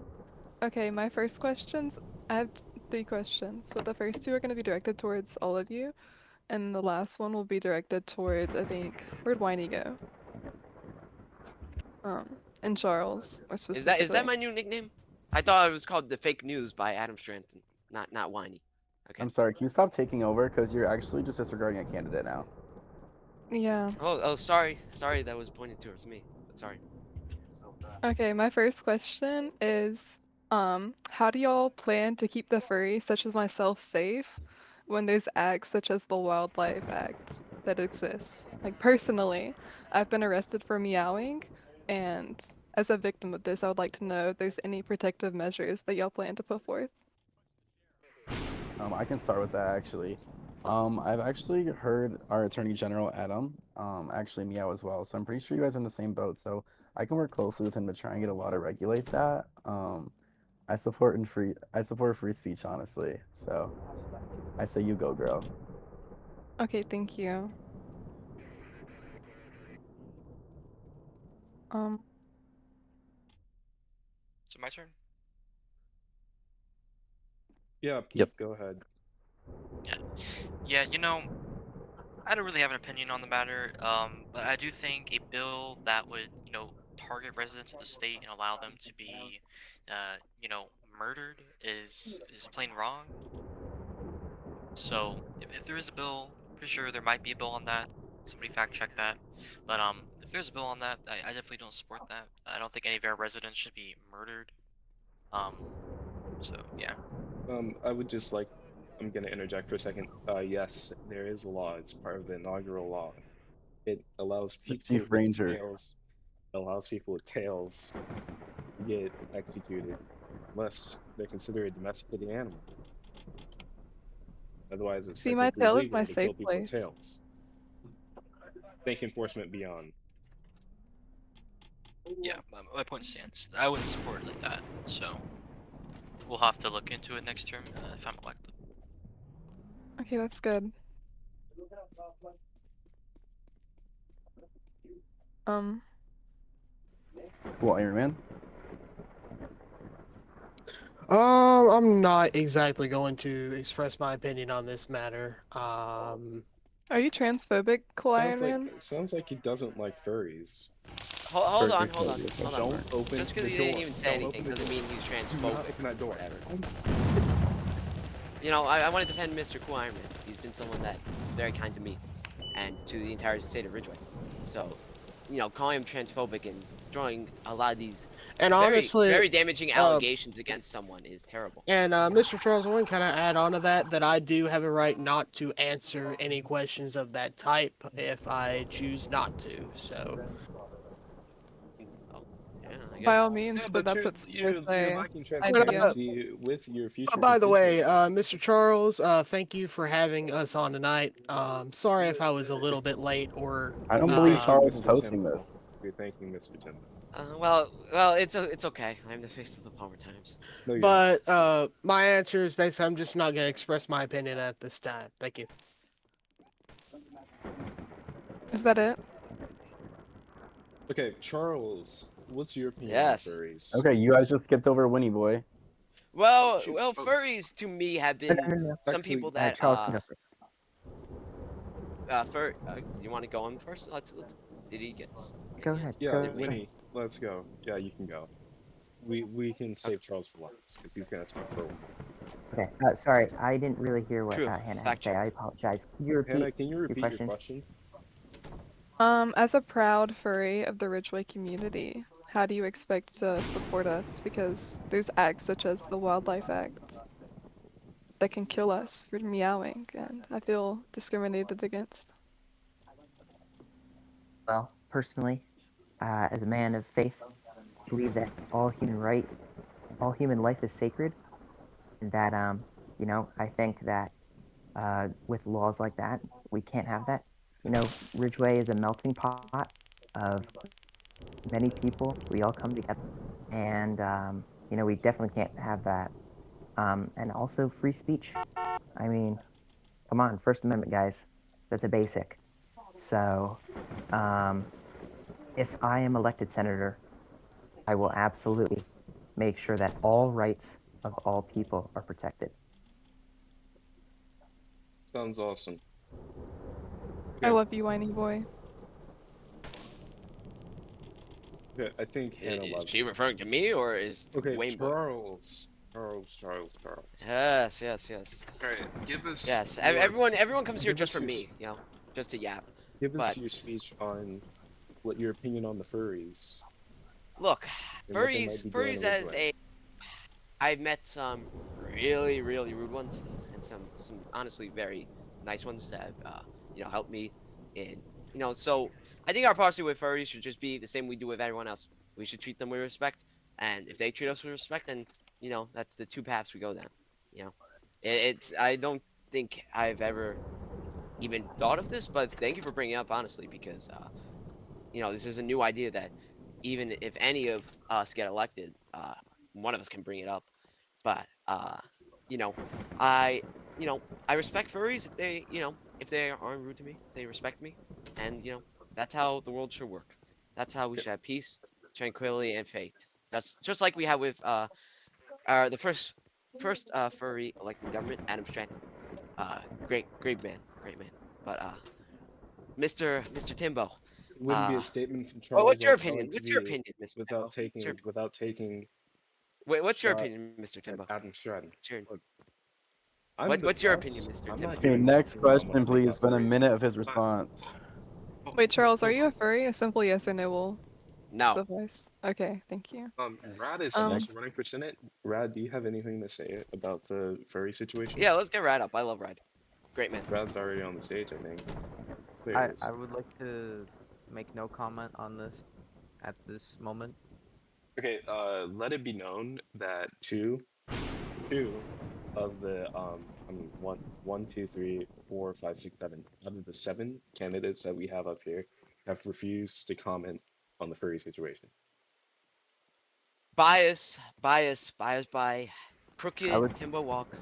Speaker 8: Okay, my first questions, I have 3 questions, but the first 2 are gonna be directed towards all of you, and the last one will be directed towards, I think, where'd Whiny go? And Charles, or
Speaker 2: Is
Speaker 8: specifically.
Speaker 2: that my new nickname? I thought it was called the Fake News by Adam Stranton, not Whiny. Okay.
Speaker 1: I'm sorry. Can you stop taking over? Because you're actually just disregarding a candidate now.
Speaker 8: Yeah.
Speaker 2: Oh, sorry. Sorry, that was pointed towards me. But sorry.
Speaker 8: Okay, my first question is, how do y'all plan to keep the furries, such as myself, safe? when there's acts such as the Wildlife Act that exists. Like personally, I've been arrested for meowing, and as a victim of this, I would like to know if there's any protective measures that y'all plan to put forth.
Speaker 1: I can start with that actually. I've actually heard our Attorney General Adam, actually meow as well. So I'm pretty sure you guys are in the same boat. So I can work closely with him to try and get a law to regulate that. I support free speech, honestly. So I say you go, girl.
Speaker 8: Okay, thank you. Um,
Speaker 4: So my turn.
Speaker 6: Yeah,
Speaker 1: Yep.
Speaker 6: Pete, go ahead.
Speaker 4: Yeah, I don't really have an opinion on the matter, but I do think a bill that would, target residents of the state and allow them to be, murdered is plain wrong. So if there is a bill, for sure there might be a bill on that. Somebody fact check that. But if there's a bill on that, I definitely don't support that. I don't think any of our residents should be murdered. So yeah.
Speaker 6: I would just like, I'm gonna interject for a second. Yes, there is a law. It's part of the inaugural law. It allows
Speaker 1: The
Speaker 6: people
Speaker 1: Chief
Speaker 6: with
Speaker 1: Ranger.
Speaker 6: tails, to get executed, unless they're considered a domesticated animal. Otherwise, it's
Speaker 8: see, my
Speaker 6: technically
Speaker 8: tail is
Speaker 6: legal
Speaker 8: my
Speaker 6: to
Speaker 8: safe
Speaker 6: kill people with
Speaker 8: place.
Speaker 6: tails. Thank enforcement beyond.
Speaker 4: Yeah, my point stands. I wouldn't support it like that. So we'll have to look into it next term if I'm elected.
Speaker 8: Okay, that's good. Um,
Speaker 1: Cool, Iron Man.
Speaker 9: I'm not exactly going to express my opinion on this matter.
Speaker 8: are you transphobic, Cool Iron Man?
Speaker 6: Sounds like he doesn't like furries.
Speaker 2: Hold on,
Speaker 1: Perfect
Speaker 2: hold on,
Speaker 1: idea.
Speaker 2: hold on.
Speaker 6: Don't open
Speaker 2: Just because
Speaker 6: the
Speaker 2: he didn't
Speaker 6: door.
Speaker 2: even say
Speaker 6: Don't
Speaker 2: anything
Speaker 6: open the
Speaker 2: doesn't
Speaker 6: door.
Speaker 2: mean he's
Speaker 6: Do
Speaker 2: transphobic.
Speaker 6: not open that door.
Speaker 2: I want to defend Mr. Cool Iron Man. He's been someone that is very kind to me and to the entire state of Ridgeway. So, calling him transphobic and throwing a lot of these
Speaker 9: And
Speaker 2: very,
Speaker 9: honestly,
Speaker 2: very damaging allegations against someone is terrible.
Speaker 9: and Mr. Charles, I want to kind of add on to that I do have a right not to answer any questions of that type if I choose not to. So.
Speaker 2: Yeah, I
Speaker 8: By
Speaker 2: guess.
Speaker 8: all means,
Speaker 6: Yeah,
Speaker 8: but that
Speaker 6: you're,
Speaker 8: puts me
Speaker 6: you're,
Speaker 8: with
Speaker 6: you're
Speaker 8: a
Speaker 6: lacking
Speaker 8: idea.
Speaker 6: transparency with your future
Speaker 9: By the way,
Speaker 6: constituents.
Speaker 9: Mr. Charles, thank you for having us on tonight. Sorry if I was a little bit late or.
Speaker 1: I don't
Speaker 6: We're
Speaker 1: believe
Speaker 6: thanking
Speaker 1: Charles is
Speaker 6: Mr.
Speaker 1: hosting
Speaker 6: Timbo.
Speaker 1: this.
Speaker 6: We're thanking Mr. Timbo.
Speaker 2: Well, it's okay. I'm the face of the Palmer Times.
Speaker 6: No, you're
Speaker 9: But my answer is basically I'm just not going to express my opinion at this time. Thank you.
Speaker 8: Is that it?
Speaker 6: not. Okay, Charles, what's your opinion
Speaker 2: Yes.
Speaker 6: on furries?
Speaker 1: Okay, you guys just skipped over Winnie Boy.
Speaker 2: Well,
Speaker 6: Shoot.
Speaker 2: furries to me have
Speaker 5: No,
Speaker 2: been
Speaker 5: no, no, no.
Speaker 2: some
Speaker 6: Actually,
Speaker 2: people that
Speaker 5: Charles can go first.
Speaker 2: you want to go on first? Let's. Did he get?
Speaker 5: Go ahead.
Speaker 6: Yeah,
Speaker 5: Go ahead.
Speaker 6: Winnie, let's go. Yeah, you can go. We can save Charles for last because he's gonna talk for a while.
Speaker 5: Okay. Sorry, I didn't really hear what
Speaker 2: True.
Speaker 5: Hannah had to
Speaker 2: Fact
Speaker 5: say.
Speaker 2: check.
Speaker 5: I apologize. Could you repeat
Speaker 6: Hannah, can you repeat your
Speaker 5: question?
Speaker 6: question?
Speaker 8: As a proud furry of the Ridgeway community, how do you expect to support us? Because there's acts such as the Wildlife Act that can kill us for meowing, and I feel discriminated against.
Speaker 5: Well, personally, as a man of faith, I believe that all human life is sacred, and that I think that with laws like that, we can't have that. Ridgeway is a melting pot of many people. We all come together, and we definitely can't have that. And also free speech. I mean, come on, First Amendment, guys. That's a basic. So, if I am elected senator, I will absolutely make sure that all rights of all people are protected.
Speaker 6: Sounds awesome.
Speaker 8: I
Speaker 6: Okay,
Speaker 8: love you, whiny boy.
Speaker 6: okay, I think Hannah
Speaker 2: Is
Speaker 6: loves
Speaker 2: she
Speaker 6: you.
Speaker 2: referring to me or is
Speaker 6: Okay,
Speaker 2: Wayne Boy?
Speaker 6: Charles.
Speaker 2: Yes.
Speaker 6: Okay, give us.
Speaker 2: Yes.
Speaker 6: your-
Speaker 2: Everyone comes here
Speaker 6: give
Speaker 2: just
Speaker 6: us
Speaker 2: for
Speaker 6: your
Speaker 2: me. Just to yap.
Speaker 6: Give us
Speaker 2: But-
Speaker 6: your speech on what your opinion on the furries.
Speaker 2: Look,
Speaker 6: And what they might
Speaker 2: furries.
Speaker 6: be doing
Speaker 2: Furries
Speaker 6: in
Speaker 2: as
Speaker 6: Ridgeway.
Speaker 2: I've met some really, really rude ones, and some honestly very nice ones that have helped me in so I think our policy with furries should just be the same we do with everyone else. We should treat them with respect, and if they treat us with respect, then that's the two paths we go down. You know, it's I don't think I've ever even thought of this, but thank you for bringing it up honestly because this is a new idea that even if any of us get elected, one of us can bring it up. But you know, I I respect furries if they aren't rude to me, they respect me, and that's how the world should work. That's how we should have peace, tranquility, and faith. That's just like we have with the first furry elected government, Adam Stratton. Great man, great man. But Mr. Timbo,
Speaker 6: It wouldn't be a statement from
Speaker 2: well,
Speaker 6: Charles
Speaker 2: what's your
Speaker 6: like
Speaker 2: opinion?
Speaker 6: going to
Speaker 2: What's your
Speaker 6: be
Speaker 2: opinion, Mr. Timbo?
Speaker 6: without taking
Speaker 2: Wait, what's your
Speaker 6: shot
Speaker 2: opinion, Mr.
Speaker 6: at
Speaker 2: Timbo?
Speaker 6: Adam Stratton.
Speaker 2: What's your,
Speaker 6: Look,
Speaker 2: what's your opinion, Mr.
Speaker 6: I'm
Speaker 2: Timbo?
Speaker 6: not
Speaker 1: Okay,
Speaker 6: giving
Speaker 1: next
Speaker 6: my opinion on
Speaker 1: question,
Speaker 6: what I think
Speaker 1: please.
Speaker 6: about
Speaker 1: It's been a
Speaker 6: furries.
Speaker 1: minute of his response.
Speaker 8: Wait, Charles, are you a furry? A simple yes or no will
Speaker 2: No.
Speaker 8: suffice. Okay, thank you.
Speaker 6: Rad is
Speaker 8: Um,
Speaker 6: also running for Senate. Rad, do you have anything to say about the furry situation?
Speaker 2: Yeah, let's get Rad up. I love Rad. Great man.
Speaker 6: Rad's already on the stage, I think. There
Speaker 10: I,
Speaker 6: he is.
Speaker 10: I would like to make no comment on this at this moment.
Speaker 6: Okay, let it be known that two of the I mean one, two, three, four, five, six, seven out of the 7 candidates that we have up here have refused to comment on the furry situation.
Speaker 2: Bias by crooked
Speaker 1: would-
Speaker 2: Timbo walk.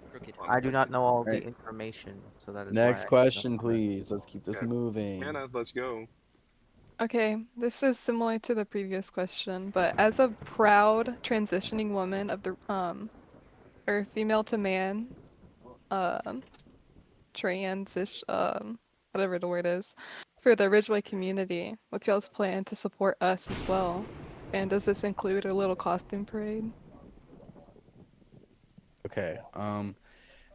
Speaker 2: Crooked.
Speaker 10: I do not know all of the
Speaker 1: Right.
Speaker 10: information, so that is
Speaker 1: Next
Speaker 10: why
Speaker 1: question, please. Let's keep this
Speaker 6: Okay.
Speaker 1: moving.
Speaker 6: Hannah, let's go.
Speaker 8: Okay, this is similar to the previous question, but as a proud transitioning woman of the or female to man, transish whatever the word is, for the Ridgeway community, what's y'all's plan to support us as well? And does this include a little costume parade?
Speaker 1: Okay.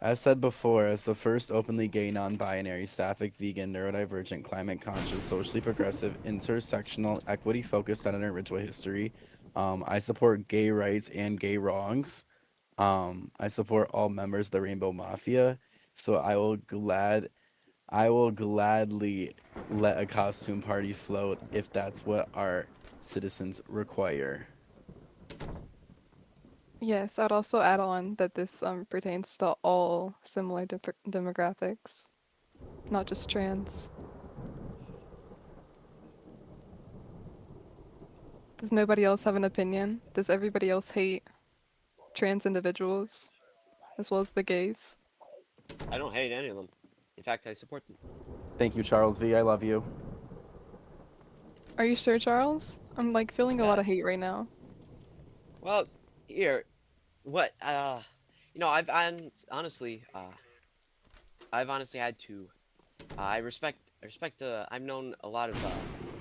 Speaker 1: As said before, as the first openly gay, non-binary, sapphic, vegan, neurodivergent, climate-conscious, socially progressive, intersectional, equity-focused senator in Ridgeway history, I support gay rights and gay wrongs. I support all members of the Rainbow Mafia, so I will gladly let a costume party float if that's what our citizens require.
Speaker 8: Yes, I'd also add on that this pertains to all similar demographics, not just trans. Does nobody else have an opinion? Does everybody else hate trans individuals as well as the gays?
Speaker 2: I don't hate any of them. In fact, I support them.
Speaker 1: Thank you, Charles V. I love you.
Speaker 8: Are you sure, Charles? I'm like feeling a lot of hate right now.
Speaker 2: Well, here, what I've honestly had to I respect I've known a lot of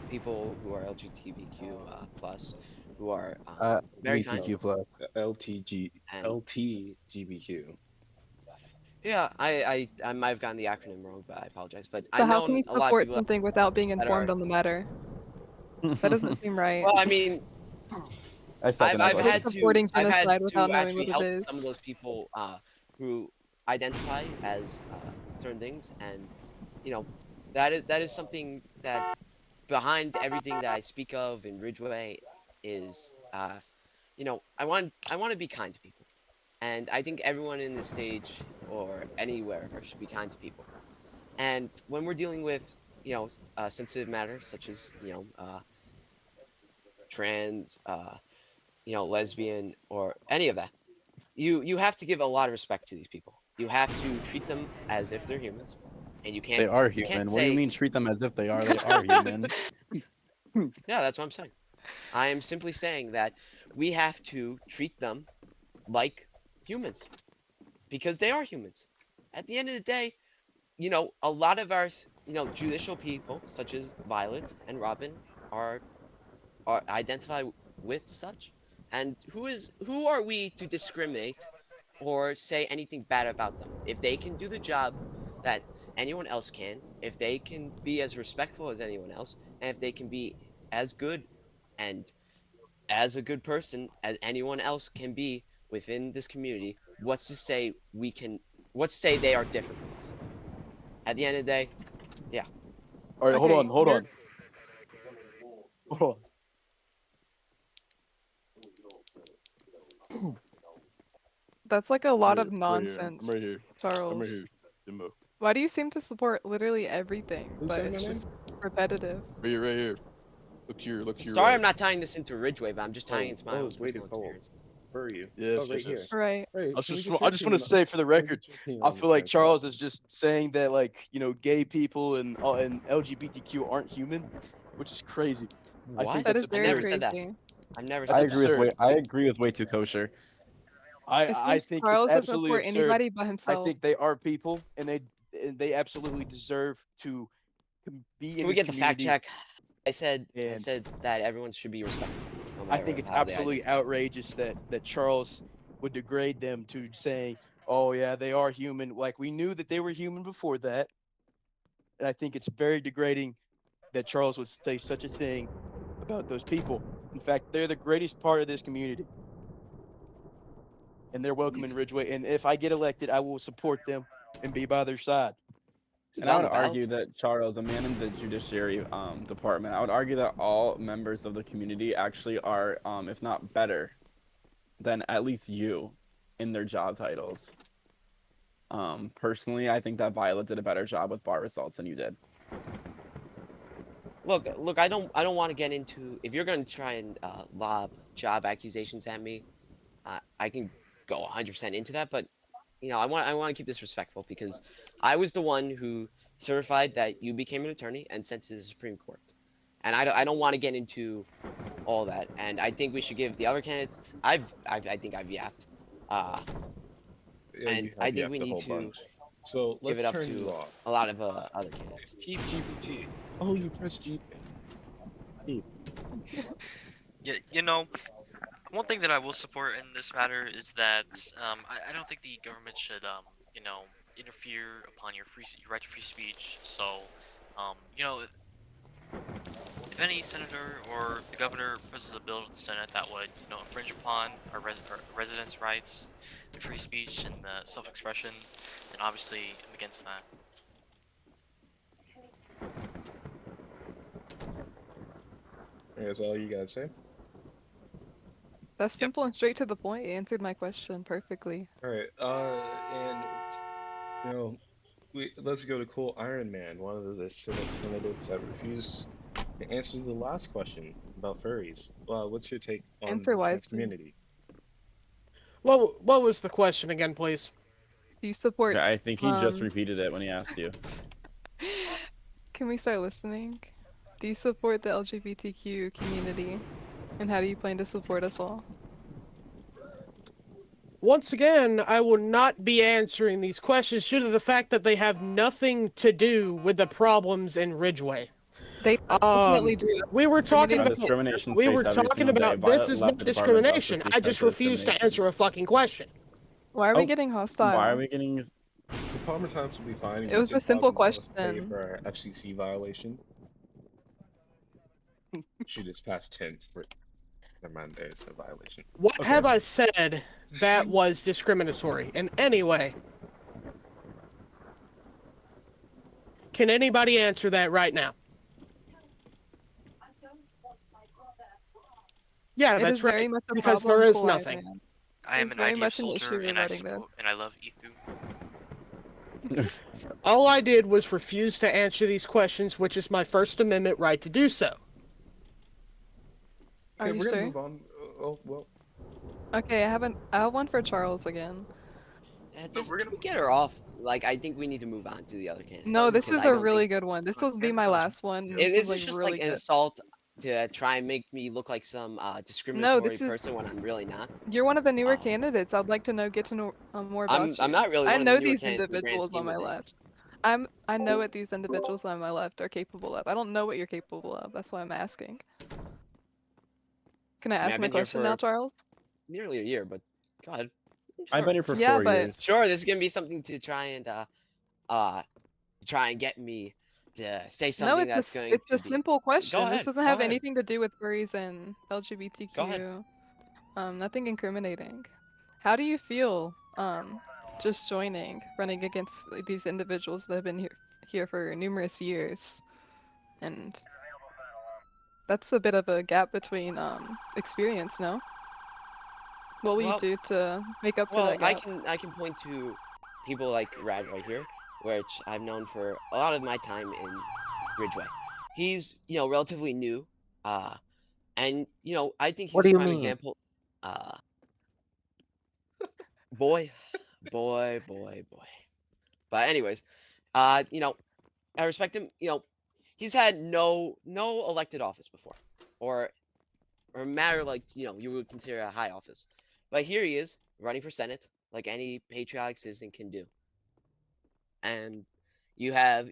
Speaker 2: people who are LGBTQ plus who are very kind.
Speaker 1: LGBTQ plus.
Speaker 2: And
Speaker 6: LTGBQ.
Speaker 2: yeah, I might have gotten the acronym wrong, but I apologize. But
Speaker 8: So
Speaker 2: I've
Speaker 8: how can
Speaker 2: known
Speaker 8: you
Speaker 2: a lot of
Speaker 8: support
Speaker 2: people
Speaker 8: something without being
Speaker 2: that
Speaker 8: informed
Speaker 2: are.
Speaker 8: on the matter? That doesn't seem right.
Speaker 2: Well, I mean,
Speaker 1: I second that
Speaker 2: I've
Speaker 1: motion.
Speaker 2: had to
Speaker 8: supporting
Speaker 2: I've had
Speaker 8: genocide
Speaker 2: to
Speaker 8: without knowing
Speaker 2: actually
Speaker 8: what it
Speaker 2: help
Speaker 8: is.
Speaker 2: some of those people who identify as certain things, and that is something that behind everything that I speak of in Ridgeway is I want to be kind to people, and I think everyone in this stage or anywhere should be kind to people. And when we're dealing with sensitive matters such as trans, lesbian, or any of that, you have to give a lot of respect to these people. You have to treat them as if they're humans, and you can't
Speaker 1: They are
Speaker 2: you can't
Speaker 1: human. What do you
Speaker 2: say
Speaker 1: mean treat them as if they are? They are human.
Speaker 2: yeah, that's what I'm saying. I am simply saying that we have to treat them like humans because they are humans. At the end of the day, a lot of our judicial people, such as Violet and Robin, are identify with such. And who are we to discriminate or say anything bad about them? If they can do the job that anyone else can, if they can be as respectful as anyone else, and if they can be as good and as a good person as anyone else can be within this community, what's to say let's say they are different from us. At the end of the day,
Speaker 1: All right, hold
Speaker 8: Okay,
Speaker 1: on, hold
Speaker 8: you're-
Speaker 1: on. Hold on.
Speaker 8: That's like a lot
Speaker 1: I'm
Speaker 8: of
Speaker 1: right here.
Speaker 8: nonsense,
Speaker 1: I'm right here. I'm
Speaker 8: Charles.
Speaker 1: right here. Jimbo.
Speaker 8: Why do you seem to support literally everything,
Speaker 6: Who's
Speaker 8: but
Speaker 6: saying
Speaker 8: it's
Speaker 6: my name?
Speaker 8: just repetitive?
Speaker 1: Right here, right here. Look here, look here.
Speaker 2: sorry,
Speaker 1: Right.
Speaker 2: I'm not tying this into Ridgeway, but I'm just tying it to my own
Speaker 6: wait,
Speaker 2: personal
Speaker 6: hold.
Speaker 2: experience.
Speaker 6: Where are you?
Speaker 1: Yes,
Speaker 6: oh, right
Speaker 1: yes,
Speaker 6: here.
Speaker 1: yes.
Speaker 8: Right.
Speaker 6: Right.
Speaker 1: I
Speaker 6: can we
Speaker 1: just,
Speaker 6: get
Speaker 1: I
Speaker 6: your
Speaker 1: just want to
Speaker 6: opinion
Speaker 1: say for the
Speaker 6: can we get
Speaker 1: record,
Speaker 6: your opinion
Speaker 1: I
Speaker 6: on the
Speaker 1: feel like
Speaker 6: trans
Speaker 1: Charles
Speaker 6: people?
Speaker 1: is just saying that like gay people and LGBTQ aren't human, which is crazy. I
Speaker 2: What?
Speaker 1: think
Speaker 8: That
Speaker 1: that's
Speaker 8: is very
Speaker 2: never
Speaker 1: absurd.
Speaker 2: said that.
Speaker 8: crazy.
Speaker 2: I've never
Speaker 1: That's
Speaker 2: said
Speaker 1: I agree
Speaker 2: that.
Speaker 1: with I agree with way too kosher.
Speaker 8: It
Speaker 1: I
Speaker 8: seems
Speaker 1: think it's
Speaker 8: Charles doesn't
Speaker 1: absolutely
Speaker 8: support
Speaker 1: absurd.
Speaker 8: anybody but
Speaker 1: I
Speaker 8: himself.
Speaker 1: think they are people, and they absolutely deserve to be
Speaker 2: Can
Speaker 1: in
Speaker 2: we
Speaker 1: this
Speaker 2: get the fact
Speaker 1: community.
Speaker 2: check? I said
Speaker 1: And
Speaker 2: that everyone should be respected. No
Speaker 1: I
Speaker 2: matter
Speaker 1: think it's
Speaker 2: how they
Speaker 1: absolutely
Speaker 2: identify.
Speaker 1: outrageous that Charles would degrade them to saying, "Oh yeah, they are human." Like we knew that they were human before that, and I think it's very degrading that Charles would say such a thing about those people. In fact, they're the greatest part of this community, and they're welcome in Ridgeway. And if I get elected, I will support them and be by their side.
Speaker 2: Who's
Speaker 1: And I
Speaker 2: on
Speaker 1: would
Speaker 2: the ballot?
Speaker 1: argue that Charles, a man in the judiciary department, I would argue that all members of the community actually are, if not better, than at least you in their job titles. Personally, I think that Violet did a better job with bar results than you did.
Speaker 2: Look, I don't want to get into, if you're going to try and lob job accusations at me, I can go 100% into that, but I want to keep this respectful because I was the one who certified that you became an attorney and sent to the Supreme Court. And I don't want to get into all that, and I think we should give the other candidates, I think I've yapped.
Speaker 6: Yeah,
Speaker 2: And
Speaker 6: you have
Speaker 2: I think
Speaker 6: yapped
Speaker 2: we
Speaker 6: a
Speaker 2: need
Speaker 6: whole
Speaker 2: to
Speaker 6: bunch. So
Speaker 2: give
Speaker 6: let's
Speaker 2: it up
Speaker 6: turn you
Speaker 2: to
Speaker 6: off.
Speaker 2: a lot of other candidates.
Speaker 6: Keep GPT. Oh, you pressed G.
Speaker 4: Yeah, one thing that I will support in this matter is that I don't think the government should interfere upon your right to free speech. So, if any senator or the governor presses a bill to the Senate that would infringe upon our residents' rights to free speech and self-expression, then obviously I'm against that.
Speaker 6: That's all you gotta say.
Speaker 8: That's simple and straight to the point. You answered my question perfectly.
Speaker 6: All right. And let's go to Cool Iron Man, one of the Senate candidates that refused to answer the last question about furries. What's your take on
Speaker 8: Answer
Speaker 6: the trans
Speaker 8: wisely.
Speaker 6: community?
Speaker 9: What was the question again, please?
Speaker 8: Do you support?
Speaker 1: I think he just repeated it when he asked you.
Speaker 8: Can we start listening? Do you support the LGBTQ community? And how do you plan to support us all?
Speaker 9: Once again, I will not be answering these questions due to the fact that they have nothing to do with the problems in Ridgeway.
Speaker 8: They definitely do.
Speaker 9: We were talking about
Speaker 1: Discrimination
Speaker 9: we
Speaker 1: faced
Speaker 9: were
Speaker 1: every
Speaker 9: talking
Speaker 1: single day.
Speaker 9: about this
Speaker 1: Violet
Speaker 9: is
Speaker 1: left
Speaker 9: not
Speaker 1: the Department of Justice
Speaker 9: discrimination. I
Speaker 1: because
Speaker 9: just
Speaker 1: of
Speaker 9: refuse to
Speaker 1: discrimination.
Speaker 9: answer a fucking question.
Speaker 8: Why are we getting hostile?
Speaker 1: Why are we getting?
Speaker 6: The Palmer Times will be fine.
Speaker 8: It was a simple question.
Speaker 6: Pay for our FCC violation. Shoot, it's past 10. Never mind, there's a violation.
Speaker 9: What have I said that was discriminatory in any way? Can anybody answer that right now? Yeah, that's right.
Speaker 8: Very much a
Speaker 9: Because
Speaker 8: problem,
Speaker 9: there is
Speaker 8: Cool
Speaker 9: nothing.
Speaker 8: Iron Man.
Speaker 4: I am
Speaker 8: There's
Speaker 4: an
Speaker 8: very
Speaker 4: IDF
Speaker 8: much an
Speaker 4: soldier,
Speaker 8: issue
Speaker 4: and I
Speaker 8: regarding this.
Speaker 4: support, and I love Ethu.
Speaker 9: All I did was refuse to answer these questions, which is my First Amendment right to do so.
Speaker 8: Are you
Speaker 6: we're
Speaker 8: sure?
Speaker 6: gonna move on. Oh well.
Speaker 8: Okay, I have one for Charles again.
Speaker 2: Can we get her off? Like, I think we need to move on to the other candidates.
Speaker 8: No, this
Speaker 2: because
Speaker 8: is
Speaker 2: I
Speaker 8: a
Speaker 2: don't
Speaker 8: really
Speaker 2: think-
Speaker 8: good one. This will be my last one.
Speaker 2: Is
Speaker 8: This
Speaker 2: this
Speaker 8: is
Speaker 2: just
Speaker 8: really
Speaker 2: like an
Speaker 8: good.
Speaker 2: assault to try and make me look like some discriminatory person when I'm really not?
Speaker 8: You're one of the newer candidates. I'd like to get to know more about you.
Speaker 2: I'm not really
Speaker 8: I
Speaker 2: one of
Speaker 8: know
Speaker 2: the newer
Speaker 8: these
Speaker 2: candidates in the grand
Speaker 8: individuals on
Speaker 2: scheme
Speaker 8: my
Speaker 2: of
Speaker 8: left. I know what these individuals on my left are capable of. I don't know what you're capable of. That's why I'm asking. Can I ask
Speaker 2: I've
Speaker 8: my
Speaker 2: been here
Speaker 8: question now,
Speaker 2: for
Speaker 8: Charles?
Speaker 2: nearly a year, but God.
Speaker 1: I've been here for
Speaker 8: Yeah,
Speaker 1: 4
Speaker 8: but-
Speaker 1: years.
Speaker 2: Sure, this is gonna be something to try and get me to say something that's going
Speaker 8: it's
Speaker 2: to
Speaker 8: a simple question.
Speaker 2: ahead,
Speaker 8: This doesn't
Speaker 2: go
Speaker 8: have
Speaker 2: ahead.
Speaker 8: anything to do with furries and LGBTQ.
Speaker 2: Go ahead.
Speaker 8: Nothing incriminating. How do you feel just joining, running against these individuals that have been here for numerous years, and that's a bit of a gap between experience, no? What will you
Speaker 2: Well,
Speaker 8: do to make up for
Speaker 2: well,
Speaker 8: that
Speaker 2: I
Speaker 8: gap?
Speaker 2: can point to people like Rad right here, which I've known for a lot of my time in Ridgeway. He's, relatively new, and I think
Speaker 10: What
Speaker 2: he's
Speaker 10: do
Speaker 2: a
Speaker 10: you
Speaker 2: prime
Speaker 10: mean?
Speaker 2: example. Uh, boy, boy, boy, boy. But anyways, I respect him. He's had no elected office before, or a matter like you would consider a high office. But here he is running for Senate, like any patriotic citizen can do. And you have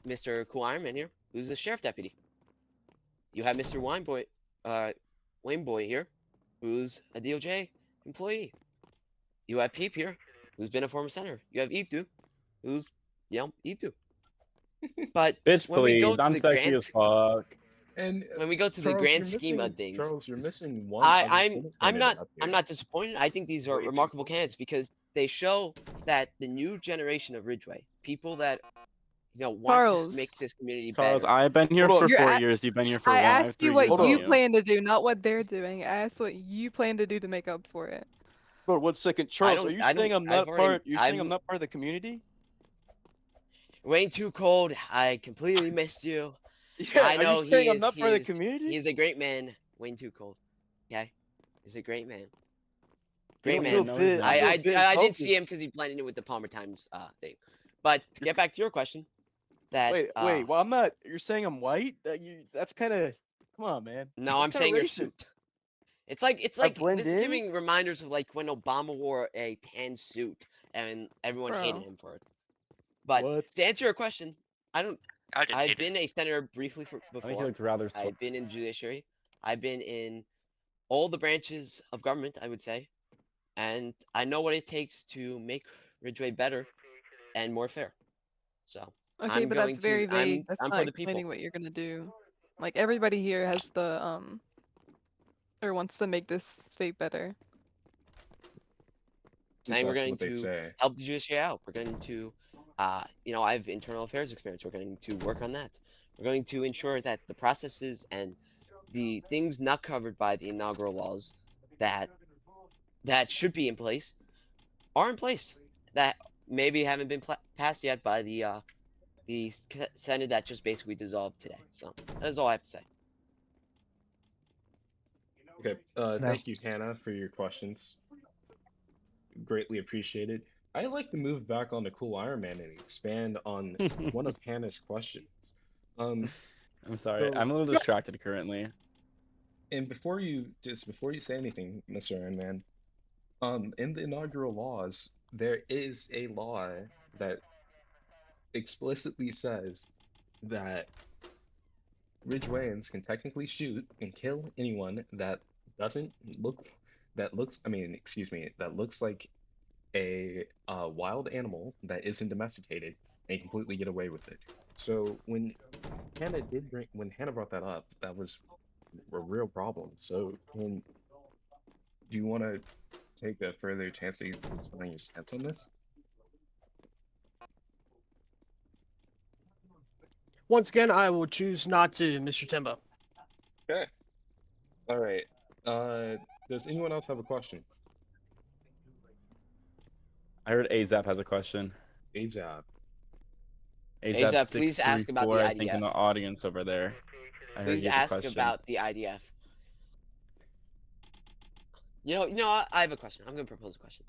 Speaker 2: Mr. Cool Iron Man here, who's the sheriff deputy. You have Mr. Wayne Boy here, who's a DOJ employee. You have Peep here, who's been a former senator. You have Itu, who's Itu. But
Speaker 1: Bitch,
Speaker 2: when we go
Speaker 1: please.
Speaker 2: to
Speaker 1: I'm
Speaker 2: the
Speaker 1: sexy
Speaker 2: grand
Speaker 1: as fuck.
Speaker 6: And
Speaker 2: when we go to the
Speaker 6: Charles,
Speaker 2: grand scheme of things,
Speaker 6: Charles, you're missing one other Senate
Speaker 2: I'm
Speaker 6: candidate up
Speaker 2: I'm
Speaker 6: here.
Speaker 2: not disappointed. I think these are
Speaker 6: Way too
Speaker 2: remarkable
Speaker 6: cool.
Speaker 2: candidates because they show that the new generation of Ridgeway, people that want to
Speaker 8: Charles,
Speaker 2: make this community
Speaker 1: Charles,
Speaker 2: better.
Speaker 1: I've been here
Speaker 3: Hold
Speaker 1: for
Speaker 3: on.
Speaker 8: you're
Speaker 1: 4 years. You've been here for
Speaker 8: I
Speaker 1: 1. I have
Speaker 8: asked you
Speaker 1: 3
Speaker 8: what
Speaker 1: years
Speaker 3: Hold
Speaker 1: on
Speaker 8: you
Speaker 3: on.
Speaker 1: you.
Speaker 8: plan to do, not what they're doing. I asked what you plan to do to make up for it.
Speaker 3: Bro, 1 second. Charles, are
Speaker 2: don't-
Speaker 3: you
Speaker 2: I
Speaker 3: saying
Speaker 2: don't-
Speaker 3: I'm
Speaker 2: I've
Speaker 3: not
Speaker 2: already-
Speaker 3: part? You're saying I'm
Speaker 2: I'm-
Speaker 3: not part of the community?
Speaker 2: Wayne Too Cold, I completely missed you.
Speaker 3: Yeah.
Speaker 2: I know
Speaker 3: Are you saying I'm not
Speaker 2: he
Speaker 3: part of the
Speaker 2: is
Speaker 3: community?
Speaker 2: he's a great man. Wayne Too Cold. Okay, he's a great man.
Speaker 1: You
Speaker 2: Great
Speaker 1: don't
Speaker 2: man.
Speaker 1: even know his name.
Speaker 2: I did
Speaker 3: focused.
Speaker 2: see him because he blended in with the Palmer Times thing. But to get back to your question, that
Speaker 3: Wait. Well, I'm not. You're saying I'm white? That's kind of. Come on, man.
Speaker 2: no,
Speaker 3: That's
Speaker 2: I'm
Speaker 3: kinda
Speaker 2: saying your
Speaker 3: racist.
Speaker 2: suit. It's like
Speaker 3: blend
Speaker 2: this is
Speaker 3: in?
Speaker 2: giving reminders of like when Obama wore a tan suit and everyone hated
Speaker 8: Bro.
Speaker 2: him for it. But
Speaker 3: What?
Speaker 2: to answer your question,
Speaker 4: I didn't
Speaker 2: I've
Speaker 4: hate it.
Speaker 2: been a senator briefly
Speaker 1: I think he
Speaker 2: before.
Speaker 1: looked rather slow.
Speaker 2: I've been in judiciary. I've been in all the branches of government, I would say, and I know what it takes to make Ridgeway better and more fair. So
Speaker 8: Okay,
Speaker 2: I'm
Speaker 8: but
Speaker 2: going
Speaker 8: that's very
Speaker 2: to. I'm
Speaker 8: vague. That's
Speaker 2: I'm
Speaker 8: not
Speaker 2: for the people.
Speaker 8: explaining what you're gonna do. Like everybody here has the or wants to make this state better.
Speaker 2: Saying we're
Speaker 6: Exactly
Speaker 2: going
Speaker 6: what they
Speaker 2: to
Speaker 6: say.
Speaker 2: help the judiciary out. We're going to, I have internal affairs experience. We're going to work on that. We're going to ensure that the processes and the things not covered by the inaugural laws that should be in place are in place. That maybe haven't been passed yet by the Senate that just basically dissolved today. So that is all I have to say.
Speaker 6: Okay. Thank you, Hannah, for your questions. Greatly appreciated. I'd like to move back on to Cool Iron Man and expand on one of Hannah's questions.
Speaker 1: I'm sorry.
Speaker 6: So-
Speaker 1: I'm a little distracted currently.
Speaker 6: And before you say anything, Mr. Iron Man, in the inaugural laws, there is a law that explicitly says that Ridgewayans can technically shoot and kill anyone that looks like a wild animal that isn't domesticated and completely get away with it. So when Hannah brought that up, that was a real problem. So do you want to take a further chance at explaining your stance on this?
Speaker 9: Once again, I will choose not to, Mr. Timbo.
Speaker 6: Okay. All right. Does anyone else have a question?
Speaker 1: I heard AZAP has a question.
Speaker 6: Azab.
Speaker 2: AZAP, please ask about the
Speaker 1: 634, I think, in
Speaker 2: IDF.
Speaker 1: the audience over there. I heard
Speaker 2: Please
Speaker 1: he has a
Speaker 2: ask
Speaker 1: question.
Speaker 2: about the IDF. You know what? I have a question. I'm gonna propose a question.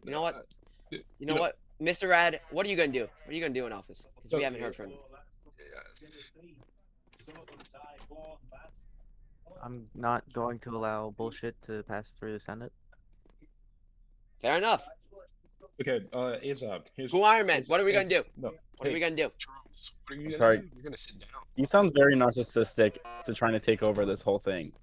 Speaker 2: You know what? You know what? Mr. Rad, what are you gonna do? What are you gonna do in office? Because we haven't heard from you.
Speaker 10: I'm not going to allow bullshit to pass through the Senate.
Speaker 2: Fair enough.
Speaker 6: Okay, Azab, here's
Speaker 2: Cool Iron Man, what are we gonna do?
Speaker 6: No,
Speaker 2: What are we gonna do?
Speaker 6: Charles, what are you gonna
Speaker 1: Sorry.
Speaker 6: do? You're gonna sit down.
Speaker 1: He sounds very narcissistic to trying to take over this whole thing.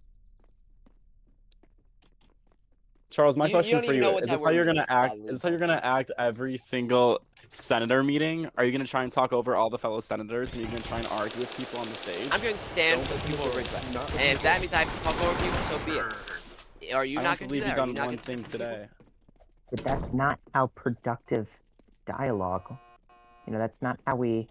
Speaker 1: Charles, my
Speaker 2: You
Speaker 1: question
Speaker 2: don't
Speaker 1: for
Speaker 2: even
Speaker 1: you
Speaker 2: know what
Speaker 1: is
Speaker 2: that
Speaker 1: this how
Speaker 2: word
Speaker 1: you're
Speaker 2: means,
Speaker 1: gonna act?
Speaker 2: probably.
Speaker 1: Is this how you're gonna act every single senator meeting? Are you gonna try and talk over all the fellow senators, and you're gonna try and argue with people on the stage?
Speaker 2: I'm gonna stand
Speaker 6: Don't
Speaker 2: for the
Speaker 6: let
Speaker 2: people of
Speaker 6: people-
Speaker 2: Ridgeway.
Speaker 6: not let
Speaker 2: And if
Speaker 6: people-
Speaker 2: that means I have to talk over people, so be it. Are you
Speaker 1: I
Speaker 2: not
Speaker 1: don't
Speaker 2: gonna do
Speaker 1: believe
Speaker 2: that?
Speaker 1: you've
Speaker 2: Are you
Speaker 1: done
Speaker 2: not
Speaker 1: one
Speaker 2: gonna
Speaker 1: thing
Speaker 2: stand for people?
Speaker 1: today.
Speaker 5: But that's not how productive dialogue. That's not how we.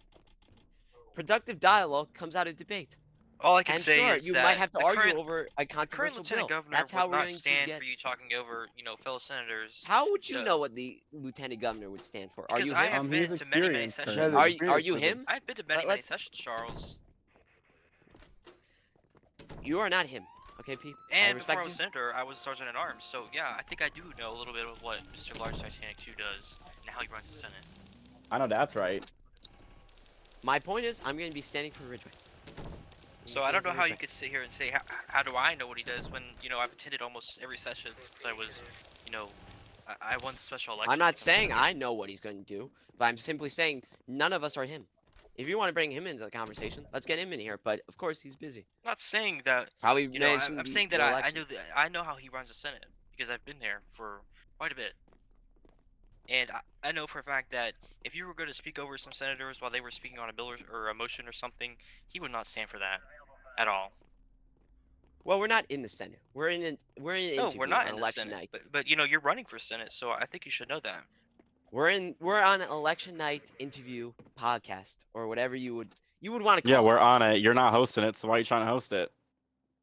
Speaker 2: Productive dialogue comes out of debate.
Speaker 4: All I can
Speaker 2: And
Speaker 4: say
Speaker 2: sure,
Speaker 4: is
Speaker 2: you
Speaker 4: that
Speaker 2: might have to
Speaker 4: the
Speaker 2: argue
Speaker 4: current
Speaker 2: over a
Speaker 4: the current
Speaker 2: controversial
Speaker 4: lieutenant
Speaker 2: bill.
Speaker 4: governor
Speaker 2: That's how
Speaker 4: would
Speaker 2: we're
Speaker 4: not
Speaker 2: going to
Speaker 4: stand
Speaker 2: get.
Speaker 4: for you talking over, fellow senators.
Speaker 2: How would you
Speaker 4: So-
Speaker 2: know what the lieutenant governor would stand for? Are
Speaker 4: Because
Speaker 2: you
Speaker 4: I
Speaker 2: him?
Speaker 4: have been
Speaker 1: He's
Speaker 4: to many, many
Speaker 1: experienced
Speaker 4: sessions.
Speaker 1: currently.
Speaker 2: Are you him?
Speaker 4: I've been to many, many
Speaker 2: Let's-
Speaker 4: sessions, Charles.
Speaker 2: You are not him. Okay, Pete. I
Speaker 4: And before
Speaker 2: respect
Speaker 4: I was
Speaker 2: you.
Speaker 4: senator, I was sergeant at arms. So yeah, I think I do know a little bit of what Mr. Large Titanic 2 does and how he runs the Senate.
Speaker 1: I know that's right.
Speaker 2: My point is, I'm going to be standing for Ridgeway.
Speaker 4: So I don't know how you could sit here and say, how do I know what he does when, I've attended almost every session since I was, I won the special election.
Speaker 2: I'm not
Speaker 4: to become
Speaker 2: saying
Speaker 4: senator.
Speaker 2: I know what he's going to do, but I'm simply saying none of us are him. If you want to bring him into the conversation, let's get him in here. But of course, he's busy.
Speaker 4: I'm not saying that,
Speaker 2: Probably
Speaker 4: I'm
Speaker 2: managing
Speaker 4: saying
Speaker 2: the
Speaker 4: that
Speaker 2: election.
Speaker 4: I know how he runs the Senate because I've been there for quite a bit. And I know for a fact that if you were going to speak over some senators while they were speaking on a bill or a motion or something, he would not stand for that at all.
Speaker 2: Well, we're not in the Senate. We're in an
Speaker 4: No,
Speaker 2: interview
Speaker 4: we're not
Speaker 2: on
Speaker 4: in the
Speaker 2: election
Speaker 4: Senate.
Speaker 2: night.
Speaker 4: But you're running for Senate, so I think you should know that.
Speaker 2: We're on an election night interview podcast or whatever you would want to call
Speaker 1: Yeah,
Speaker 2: it.
Speaker 1: we're on it. You're not hosting it, so why are you trying to host it?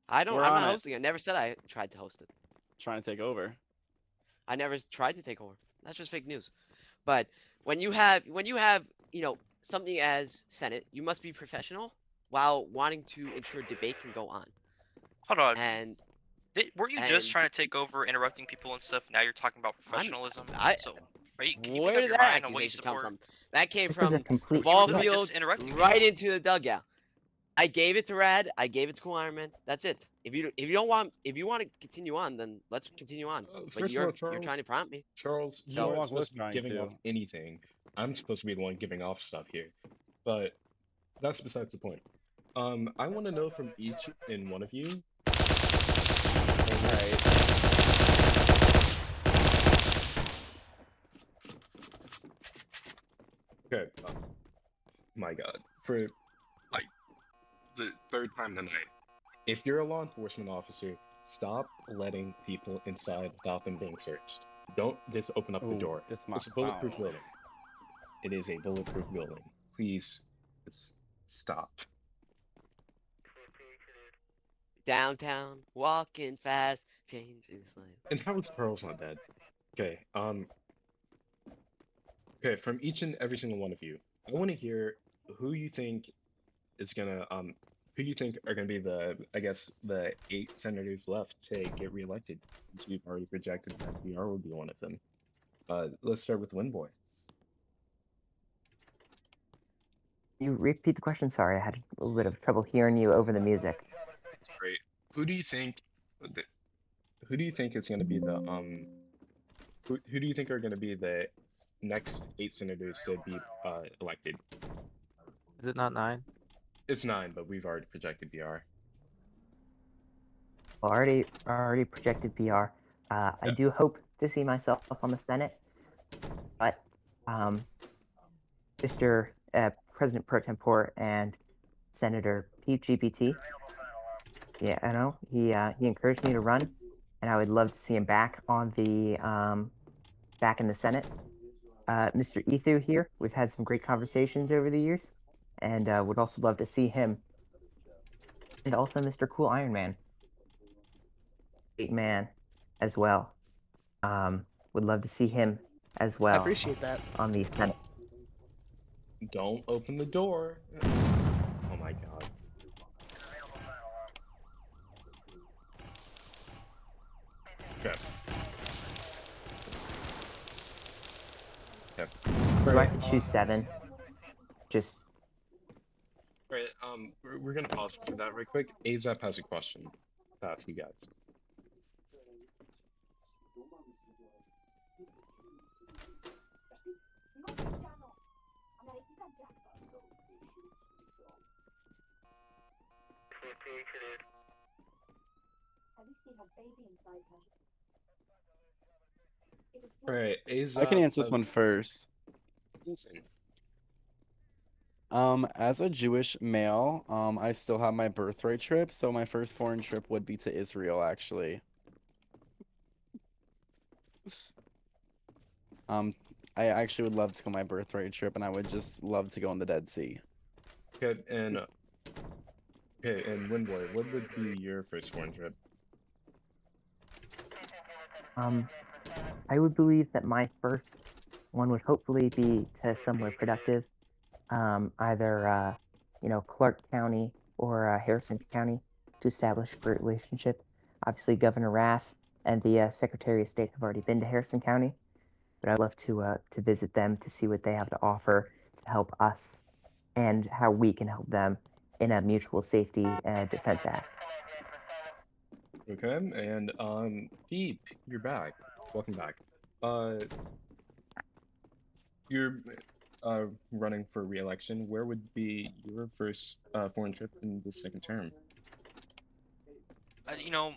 Speaker 2: I'm
Speaker 1: we're
Speaker 2: not
Speaker 1: on it.
Speaker 2: hosting it. I never said I tried to host it.
Speaker 1: Trying to take over.
Speaker 2: I never tried to take over. That's just fake news. But when you have something as Senate, you must be professional while wanting to ensure debate can go on.
Speaker 4: Hold on.
Speaker 2: And
Speaker 4: Were you
Speaker 2: and-
Speaker 4: just trying to take over, interrupting people and stuff? Now you're talking about professionalism. So, can you
Speaker 2: where
Speaker 4: make up
Speaker 2: did
Speaker 4: your
Speaker 2: that
Speaker 4: mind on what you
Speaker 2: accusation come
Speaker 4: support?
Speaker 2: from? That came
Speaker 5: This is a
Speaker 2: from the
Speaker 5: complete.
Speaker 2: ball
Speaker 4: literally
Speaker 2: field
Speaker 4: just interrupting
Speaker 2: right
Speaker 4: people.
Speaker 2: into the dugout. I gave it to Rad. I gave it to Cool Iron Man. That's it. If you want to continue on, then let's continue on. But
Speaker 6: First of
Speaker 2: you're
Speaker 6: all, Charles,
Speaker 2: trying to prompt me.
Speaker 6: Charles, you
Speaker 2: So-
Speaker 6: aren't
Speaker 1: was
Speaker 6: supposed to be
Speaker 1: trying
Speaker 6: giving
Speaker 1: to.
Speaker 6: off anything. I'm supposed to be the one giving off stuff here. But that's besides the point. I want to know from each and one of you. Okay. My God. For like the third time tonight. If you're a law enforcement officer, stop letting people inside without them being searched. Don't just open up the
Speaker 1: Ooh,
Speaker 6: door.
Speaker 1: this my
Speaker 6: It's a bulletproof
Speaker 1: phone.
Speaker 6: building. It is a bulletproof building. Please, just stop.
Speaker 2: Downtown, walking fast, changing his life.
Speaker 6: And how is Charles not dead? Okay, okay, from each and every single one of you, I want to hear who you think is gonna, who you think are gonna be the 8 senators left to get reelected. Since we've already projected that VR will be one of them. Let's start with Winboy.
Speaker 5: You repeat the question? Sorry, I had a little bit of trouble hearing you over the music.
Speaker 6: Great. Who do you think? Who do you think is going to be the Who do you think are going to be the next 8 senators to be elected?
Speaker 10: Is it not 9?
Speaker 6: It's 9, but we've already projected BR.
Speaker 5: Well, already projected PR. I do hope to see myself on the Senate, but Mr. President Pro Tempore and Senator Pete GPT, yeah, I know he encouraged me to run, and I would love to see him back on the back in the Senate. Mr. Ethu here, we've had some great conversations over the years, and would also love to see him, and also Mr. Cool Iron Man. Great man as well. Would love to see him as well
Speaker 9: I appreciate that.
Speaker 5: on the Senate.
Speaker 6: Don't open the door. Oh my God. Okay. Okay.
Speaker 5: Do I have to choose 7? Just
Speaker 6: Alright, we're gonna pause for that right quick. Azap has a question about you guys. Alright, Azap.
Speaker 1: I can answer this one first.
Speaker 6: Listen.
Speaker 1: As a Jewish male, I still have my birthright trip, so my first foreign trip would be to Israel, actually. I actually would love to go on my birthright trip, and I would just love to go on the Dead Sea.
Speaker 6: Okay, and Windboy, what would be your first foreign trip?
Speaker 5: I would believe that my first one would hopefully be to somewhere productive, either Clark County or Harrison County, to establish a great relationship. Obviously, Governor Rath and the Secretary of State have already been to Harrison County, but I'd love to visit them to see what they have to offer to help us and how we can help them in a mutual safety defense act.
Speaker 6: Okay, and Peep, you're back. Welcome back. You're running for re-election. Where would be your first foreign trip in the second term?
Speaker 4: You know,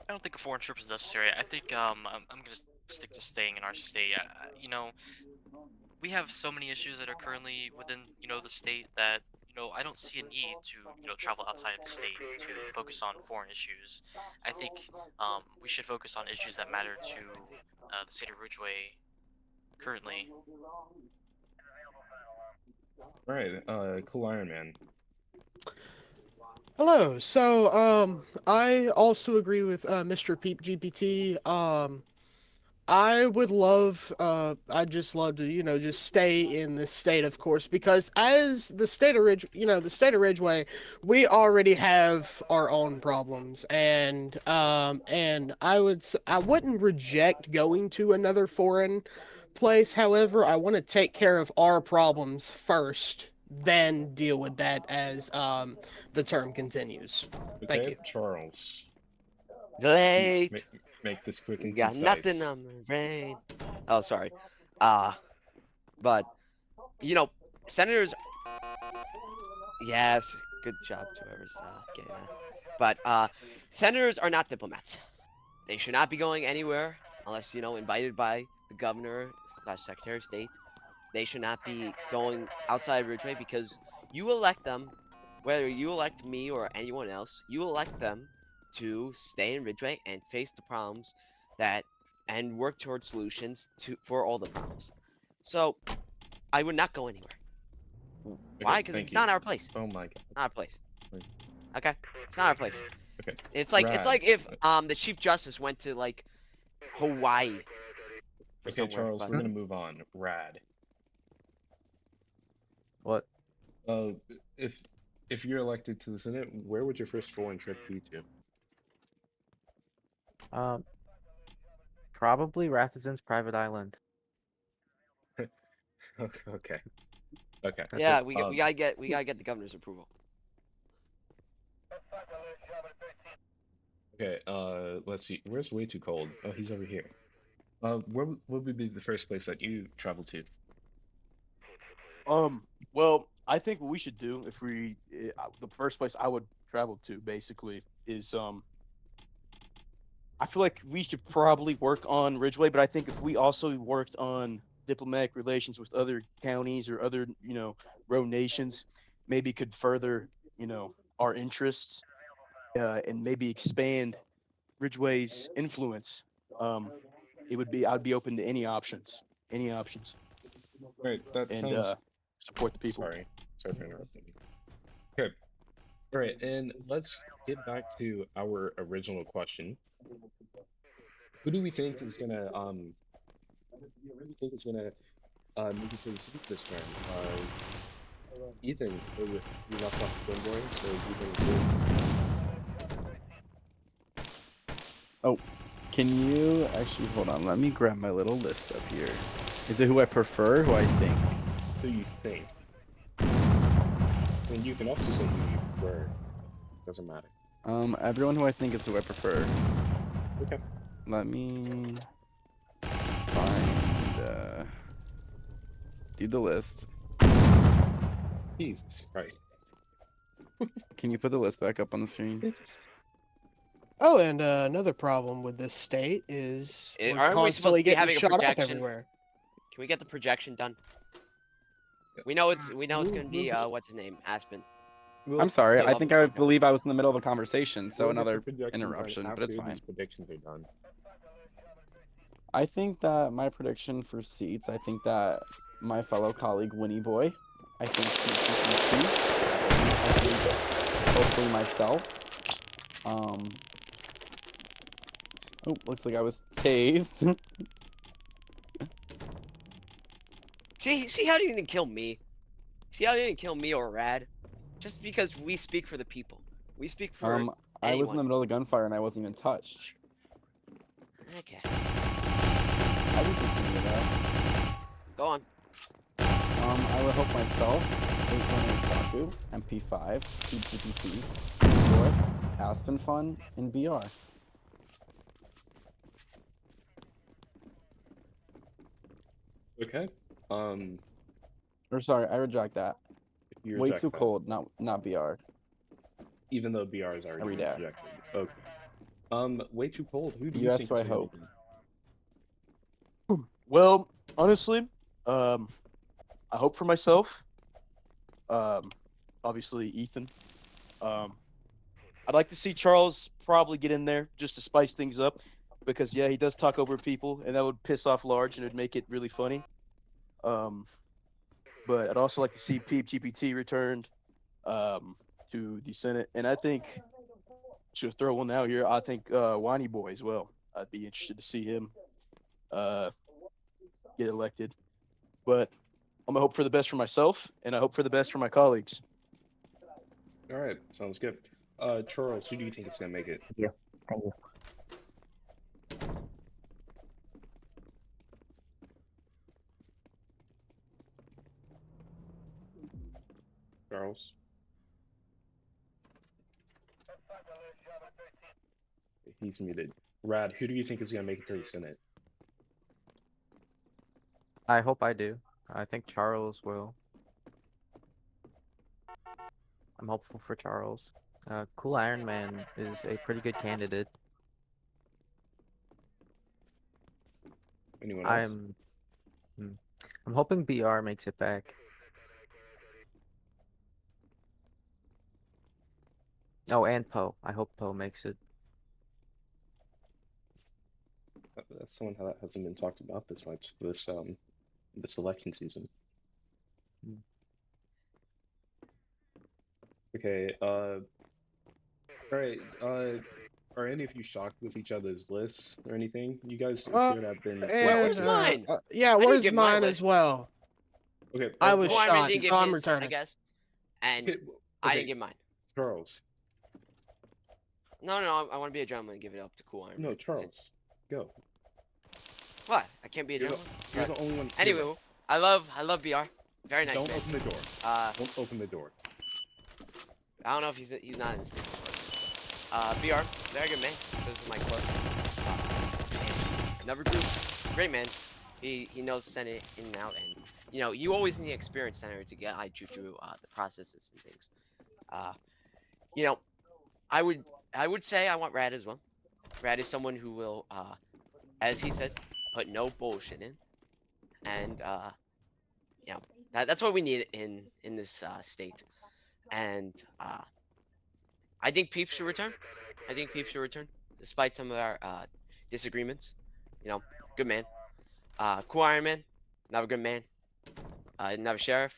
Speaker 4: I don't think a foreign trip is necessary. I think I'm gonna stick to staying in our state. You know, we have so many issues that are currently within the state that I don't see a need to travel outside of the state to focus on foreign issues. I think we should focus on issues that matter to the state of Ridgeway currently.
Speaker 6: All right, Cool Iron Man.
Speaker 9: Hello. So, I also agree with Mr. Peep GPT. I'd just love to, just stay in the state, of course, because as the state of Ridgeway, we already have our own problems, and I wouldn't reject going to another foreign place. However, I want to take care of our problems first, then deal with that as the term continues. Thank
Speaker 6: Okay,
Speaker 9: you.
Speaker 6: Charles.
Speaker 2: Late.
Speaker 6: Make this quick and
Speaker 2: Got
Speaker 6: concise.
Speaker 2: nothing on my brain. Oh, sorry. But senators. Yes, good job to whoever's getting that. But senators are not diplomats. They should not be going anywhere unless invited by the governor / secretary of state. They should not be going outside Ridgeway because you elect them, whether you elect me or anyone else. You elect them to stay in Ridgeway and face the problems and work towards solutions for all the problems. So I would not go anywhere. Why? Because it's not our place.
Speaker 6: Oh my god.
Speaker 2: Not our place.
Speaker 6: Wait.
Speaker 2: Okay? It's not our place.
Speaker 6: Okay.
Speaker 2: It's like
Speaker 6: Rad.
Speaker 2: if the Chief Justice went to like Hawaii.
Speaker 6: Okay, Charles, we're gonna move on. Rad.
Speaker 10: What?
Speaker 6: If you're elected to the Senate, where would your first foreign trip be to?
Speaker 10: Probably Rathazen's private island.
Speaker 6: Okay. Okay.
Speaker 2: Yeah, we gotta get the governor's approval.
Speaker 6: Okay. Let's see. Where's way too cold? Oh, he's over here. Where would be the first place that you travel to?
Speaker 3: Well, I think what we should do the first place I would travel to basically is I feel like we should probably work on Ridgeway, but I think if we also worked on diplomatic relations with other counties or other, row nations, maybe could further, our interests, and maybe expand Ridgeway's influence. I'd be open to any options.
Speaker 6: Right, that
Speaker 3: And
Speaker 6: sounds.
Speaker 3: support the people.
Speaker 6: Sorry for interrupting you. Okay. All right, and let's get back to our original question. Who do we think is gonna make it to the seat this time? Ethan, we left off the boy, so
Speaker 1: Oh, can you actually hold on? Let me grab my little list up here. Is it who I prefer? Who I think?
Speaker 6: who you think? And you can also say who you prefer. Doesn't matter.
Speaker 1: Everyone who I think is who I prefer.
Speaker 6: Okay.
Speaker 1: Let me find do the list.
Speaker 6: Jesus Christ.
Speaker 1: Can you put the list back up on the screen?
Speaker 9: Oh, and another problem with this state is we're
Speaker 2: Aren't we supposed
Speaker 9: constantly
Speaker 2: to be
Speaker 9: getting
Speaker 2: having a
Speaker 9: shot up
Speaker 2: projection?
Speaker 9: everywhere.
Speaker 2: Can we get the projection done? We know it's gonna be what's his name, Aspen.
Speaker 1: I'm sorry.
Speaker 2: Okay,
Speaker 1: I think I believe I was in the middle of a conversation, so
Speaker 6: We'll get the
Speaker 1: another
Speaker 6: projection done
Speaker 1: interruption, but it's
Speaker 6: after
Speaker 1: fine.
Speaker 6: these predictions are done.
Speaker 1: I think that my prediction for seats, I think that my fellow colleague Winnie Boy, I think he can I think hopefully myself. Oh, looks like I was tased.
Speaker 2: See how you didn't kill me? See how you didn't kill me or Rad? Just because we speak for the people. We speak for
Speaker 1: I was in the
Speaker 2: anyone.
Speaker 1: middle of the gunfire and I wasn't even touched.
Speaker 2: Okay,
Speaker 1: I can continue that.
Speaker 2: go on.
Speaker 1: I would hope myself, 818 Saku, MP5, GPT, Boy, Aspen Fun, and BR.
Speaker 6: Okay.
Speaker 1: Or sorry, I reject that.
Speaker 6: You
Speaker 1: Way
Speaker 6: reject
Speaker 1: too
Speaker 6: that,
Speaker 1: cold, not BR.
Speaker 6: even though BR is already
Speaker 1: Redact.
Speaker 6: rejected. Okay. Way too cold. Who do you
Speaker 1: Yes,
Speaker 6: think
Speaker 1: so
Speaker 6: is
Speaker 1: I
Speaker 6: gonna
Speaker 1: hope.
Speaker 6: make it?
Speaker 3: Well, honestly, I hope for myself. Obviously Ethan. I'd like to see Charles probably get in there just to spice things up, because yeah, he does talk over people, and that would piss off Large, and it'd make it really funny. But I'd also like to see Peep GPT returned to the Senate, and I think to throw one out here, I think Whiny Boy as well. I'd be interested to see him get elected. But I'm gonna hope for the best for myself, and I hope for the best for my colleagues.
Speaker 6: All right, sounds good. Charles, who do you think is gonna make it?
Speaker 5: Thank you. Thank you.
Speaker 6: Charles. He's muted. Rad, who do you think is gonna make it to the Senate?
Speaker 10: I hope I do. I think Charles will. I'm hopeful for Charles. Cool Iron Man is a pretty good candidate.
Speaker 6: Anyone else?
Speaker 10: I'm hoping BR makes it back. Oh, and Poe. I hope Poe makes it.
Speaker 6: That's someone that hasn't been talked about this much this election season. Okay, all right, are any of you shocked with each other's lists or anything? You guys appear to have been
Speaker 2: Where's mine?
Speaker 9: Yeah,
Speaker 2: I didn't
Speaker 9: where's
Speaker 2: get my
Speaker 9: mine
Speaker 2: list.
Speaker 9: as well?
Speaker 6: Okay,
Speaker 9: I was
Speaker 2: Cool Iron Man
Speaker 9: shot,
Speaker 2: didn't
Speaker 9: so
Speaker 2: give
Speaker 9: I'm
Speaker 2: his,
Speaker 9: returning.
Speaker 2: I guess. And
Speaker 6: okay,
Speaker 2: I didn't get mine.
Speaker 6: Charles.
Speaker 2: No, I want to be a gentleman and give it up to Cool Iron Man.
Speaker 6: No, Charles. Go.
Speaker 2: What? I can't be a
Speaker 6: You're
Speaker 2: gentleman?
Speaker 6: You're the only one here.
Speaker 2: Anyway, I love BR. Very nice
Speaker 6: Don't
Speaker 2: man.
Speaker 6: open the door. Don't open the door.
Speaker 2: I don't know if he's not in the state. BR, very good man. So this is my clerk. Another group, great man. He knows the Senate in and out, and you always need an experienced senator to guide you through the processes and things. I would say I want Rad as well. Rad is someone who will, as he said, put no bullshit in, and that's what we need in this state. And I think Peep should return. I think Peep should return, despite some of our disagreements. Good man. Cool Iron Man, another good man. Another sheriff.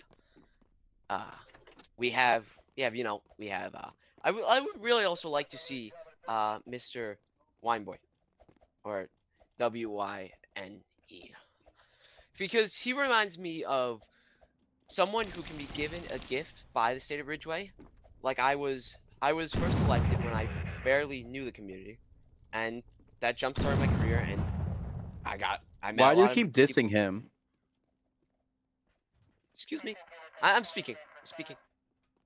Speaker 2: We have, I would really also like to see Mr. Wineboy, or WYNE, because he reminds me of someone who can be given a gift by the state of Ridgeway. Like I was first elected when I barely knew the community, and that jump started my career, and I met
Speaker 1: Why
Speaker 2: a
Speaker 1: do you
Speaker 2: lot of
Speaker 1: keep
Speaker 2: people.
Speaker 1: dissing him?
Speaker 2: Excuse me. I'm speaking. I'm speaking.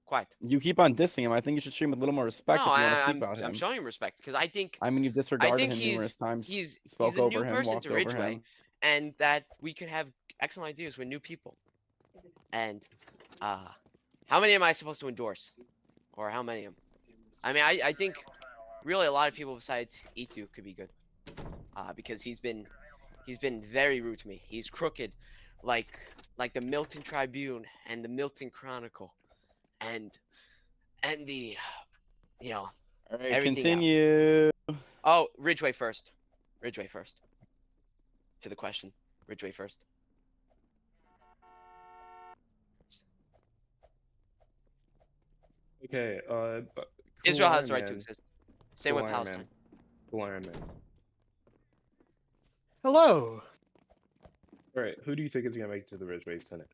Speaker 2: Quiet.
Speaker 1: You keep on dissing him. I think you should treat him with a little more respect
Speaker 2: No,
Speaker 1: if you want to speak about
Speaker 2: I'm
Speaker 1: him.
Speaker 2: showing him respect because I think
Speaker 1: You've disregarded him
Speaker 2: he's
Speaker 1: numerous times.
Speaker 2: he's
Speaker 1: Spoke
Speaker 2: a
Speaker 1: over
Speaker 2: new
Speaker 1: him,
Speaker 2: person
Speaker 1: walked
Speaker 2: to
Speaker 1: over
Speaker 2: Ridgeway,
Speaker 1: him.
Speaker 2: and that we could have excellent ideas with new people. And how many am I supposed to endorse, or how many am? I mean, I think really a lot of people besides Itu could be good, because he's been very rude to me. He's crooked, like the Milton Tribune and the Milton Chronicle, and the
Speaker 1: All right,
Speaker 2: everything else.
Speaker 1: continue.
Speaker 2: Oh, Ridgeway first. Ridgeway first. to the question. Ridgeway first.
Speaker 6: Okay. But
Speaker 2: Israel
Speaker 6: cool
Speaker 2: has
Speaker 6: Iron
Speaker 2: the right to
Speaker 6: Man.
Speaker 2: exist. Same
Speaker 6: Cool
Speaker 2: with
Speaker 6: Iron
Speaker 2: Palestine.
Speaker 6: Man. Cool Iron Man.
Speaker 9: Hello.
Speaker 6: All right. Who do you think is gonna make it to the Ridgeway Senate?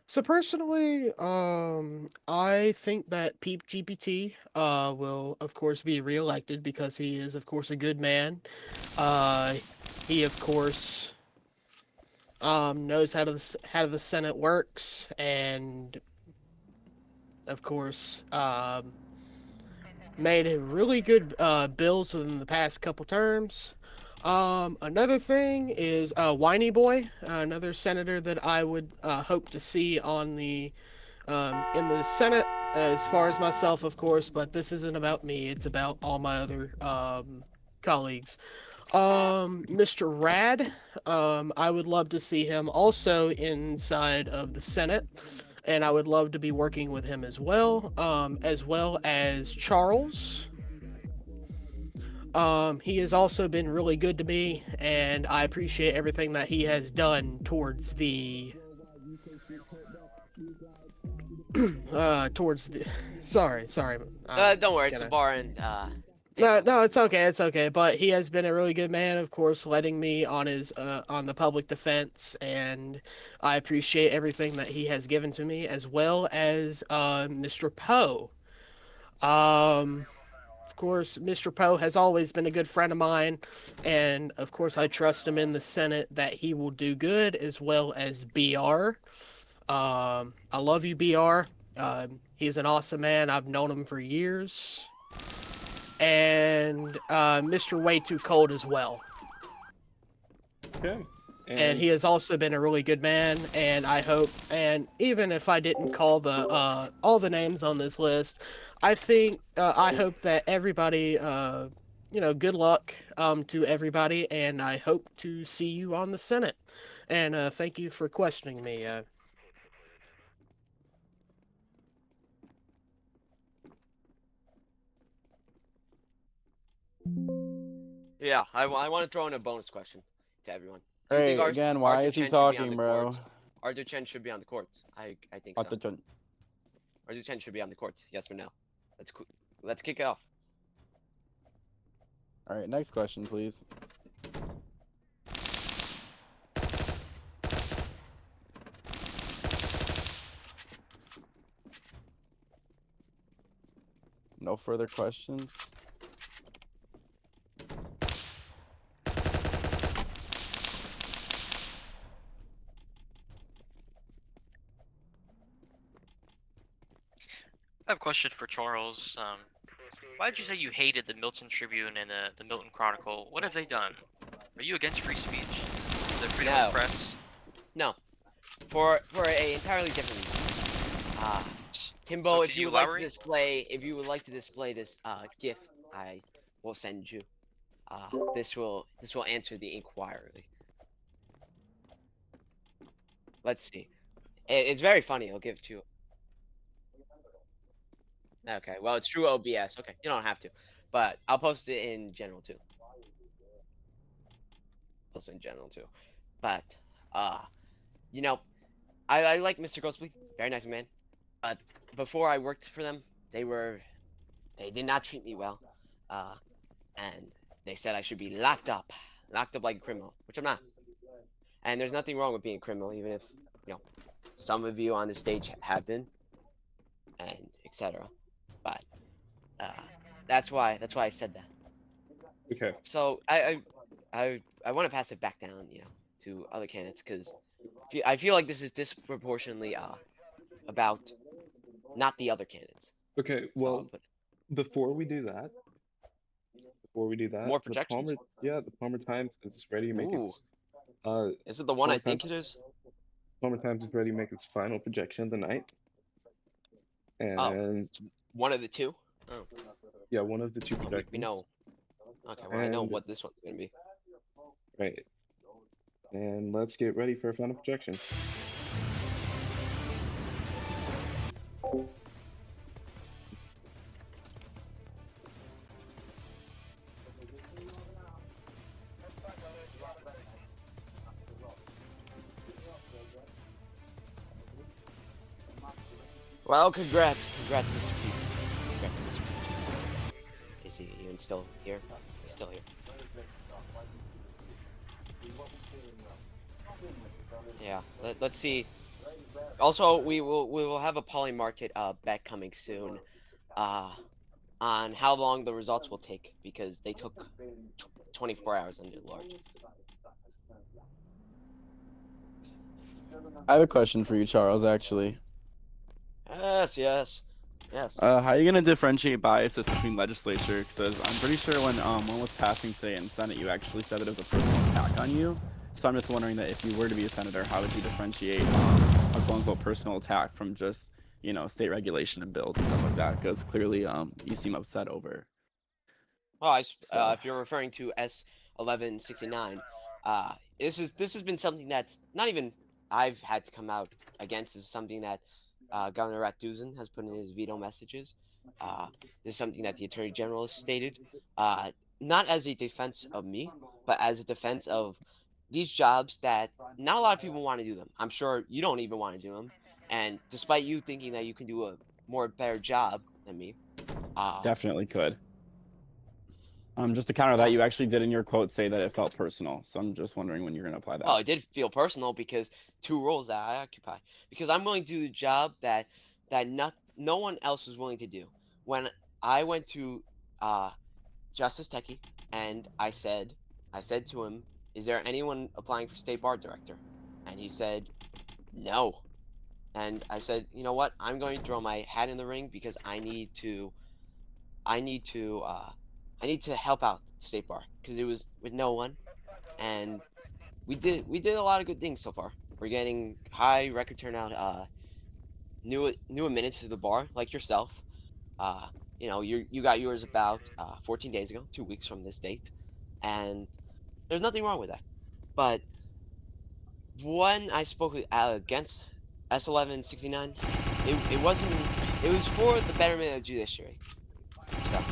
Speaker 9: So personally, I think that Peep GPT will of course be reelected because he is of course a good man. He of course knows how the Senate works, and of course made a really good bills within the past couple terms. Another thing is Whiny Boy, another senator that I would hope to see on the in the Senate, as far as myself, of course. But this isn't about me; it's about all my other colleagues. Mr. Rad, I would love to see him also inside of the Senate, and I would love to be working with him as well as Charles. He has also been really good to me, and I appreciate everything that he has done towards the towards the sorry.
Speaker 2: Don't worry, it's
Speaker 9: gonna-
Speaker 2: Sabaran.
Speaker 9: No, it's okay. But he has been a really good man, of course, letting me on his on the public defense, and I appreciate everything that he has given to me, as well as Mr. Poe. Of course, Mr. Poe has always been a good friend of mine, and of course, I trust him in the Senate that he will do good, as well as BR. I love you, BR. He's an awesome man. I've known him for years. And Mr. Way Too Cold as well.
Speaker 6: Okay.
Speaker 9: And he has also been a really good man, and I hope, and even if I didn't call the all the names on this list, I think I hope that everybody, good luck to everybody, and I hope to see you on the Senate. And thank you for questioning me.
Speaker 2: Yeah, I want to throw in a bonus question to everyone. Do you
Speaker 1: Hey,
Speaker 2: think
Speaker 1: again, why
Speaker 2: Arthur
Speaker 1: is he
Speaker 2: Chen should be on
Speaker 1: talking,
Speaker 2: the
Speaker 1: bro?
Speaker 2: courts? Arthur Chen should be on the courts. I think so.
Speaker 1: Arthur Chen.
Speaker 2: Arthur Chen should be on the courts. Yes or no? Let's kick it off.
Speaker 1: All right, next question, please. No further questions?
Speaker 4: I have a question for Charles. Why did you say you hated the Milton Tribune and the Milton Chronicle? What have they done? Are you against free speech? The freedom of the press?
Speaker 2: No, for a entirely different reason. Timbo,
Speaker 4: So
Speaker 2: if
Speaker 4: can
Speaker 2: you
Speaker 4: you
Speaker 2: would like to
Speaker 4: elaborate?
Speaker 2: display this GIF, I will send you. This will answer the inquiry. Let's see. It's very funny. I'll give it to you. Okay, well, it's true OBS. Okay, you don't have to, but I'll post it in general too. But, I like Mr. Ghostly. Very nice man. But before I worked for them, they did not treat me well. And they said I should be locked up like a criminal, which I'm not. And there's nothing wrong with being a criminal, even if, some of you on the stage have been, and etc. But that's why I said that.
Speaker 6: Okay.
Speaker 2: So I want to pass it back down, to other candidates, because I feel like this is disproportionately about not the other candidates.
Speaker 6: Okay. Well, before we do that,
Speaker 2: more projections.
Speaker 6: The Palmer Times is ready to make its.
Speaker 2: Is it the one I think it is?
Speaker 6: Palmer Times is ready to make its final projection of the night. And
Speaker 2: one of the two. Oh.
Speaker 6: Yeah, one of the two projections.
Speaker 2: We know. Okay, well, I know what this one's gonna be.
Speaker 6: Right. And let's get ready for a final projection.
Speaker 2: Well, congrats, Mr. P. Congrats, Mr. P. Is he even still here? He's still here. Yeah. Let's see. Also, we will have a poly market bet coming soon. On how long the results will take because they took 24 hours under large.
Speaker 1: I have a question for you, Charles, actually.
Speaker 2: Yes.
Speaker 1: How are you gonna differentiate biases between legislature? Because I'm pretty sure when one was passing today in Senate, you actually said that it was a personal attack on you. So I'm just wondering that if you were to be a senator, how would you differentiate a quote-unquote personal attack from just, you know, state regulation and bills and stuff like that? Because clearly you seem upset over.
Speaker 2: Well,
Speaker 1: So
Speaker 2: if you're referring to S1169, this has been something that's not even I've had to come out against. This is something that Governor Ratduzen has put in his veto messages. This is something that the Attorney General has stated, not as a defense of me, but as a defense of these jobs that not a lot of people want to do them. I'm sure you don't even want to do them, and despite you thinking that you can do a better job than me,
Speaker 1: definitely could. Just to counter that, you actually did in your quote say that it felt personal. So I'm just wondering when you're gonna apply that.
Speaker 2: Well, it did feel personal because two roles that I occupy. Because I'm willing to do the job that no one else was willing to do. When I went to Justice Techie and I said to him, "Is there anyone applying for state bar director?" And he said, "No." And I said, "You know what? I'm going to throw my hat in the ring because I need to help out the state bar because it was with no one, and we did a lot of good things so far. We're getting high record turnout. New minutes to the bar, like yourself. You got yours about 14 days ago, 2 weeks from this date, and there's nothing wrong with that. But when I spoke against S1169, it wasn't. It was for the betterment of the judiciary. So.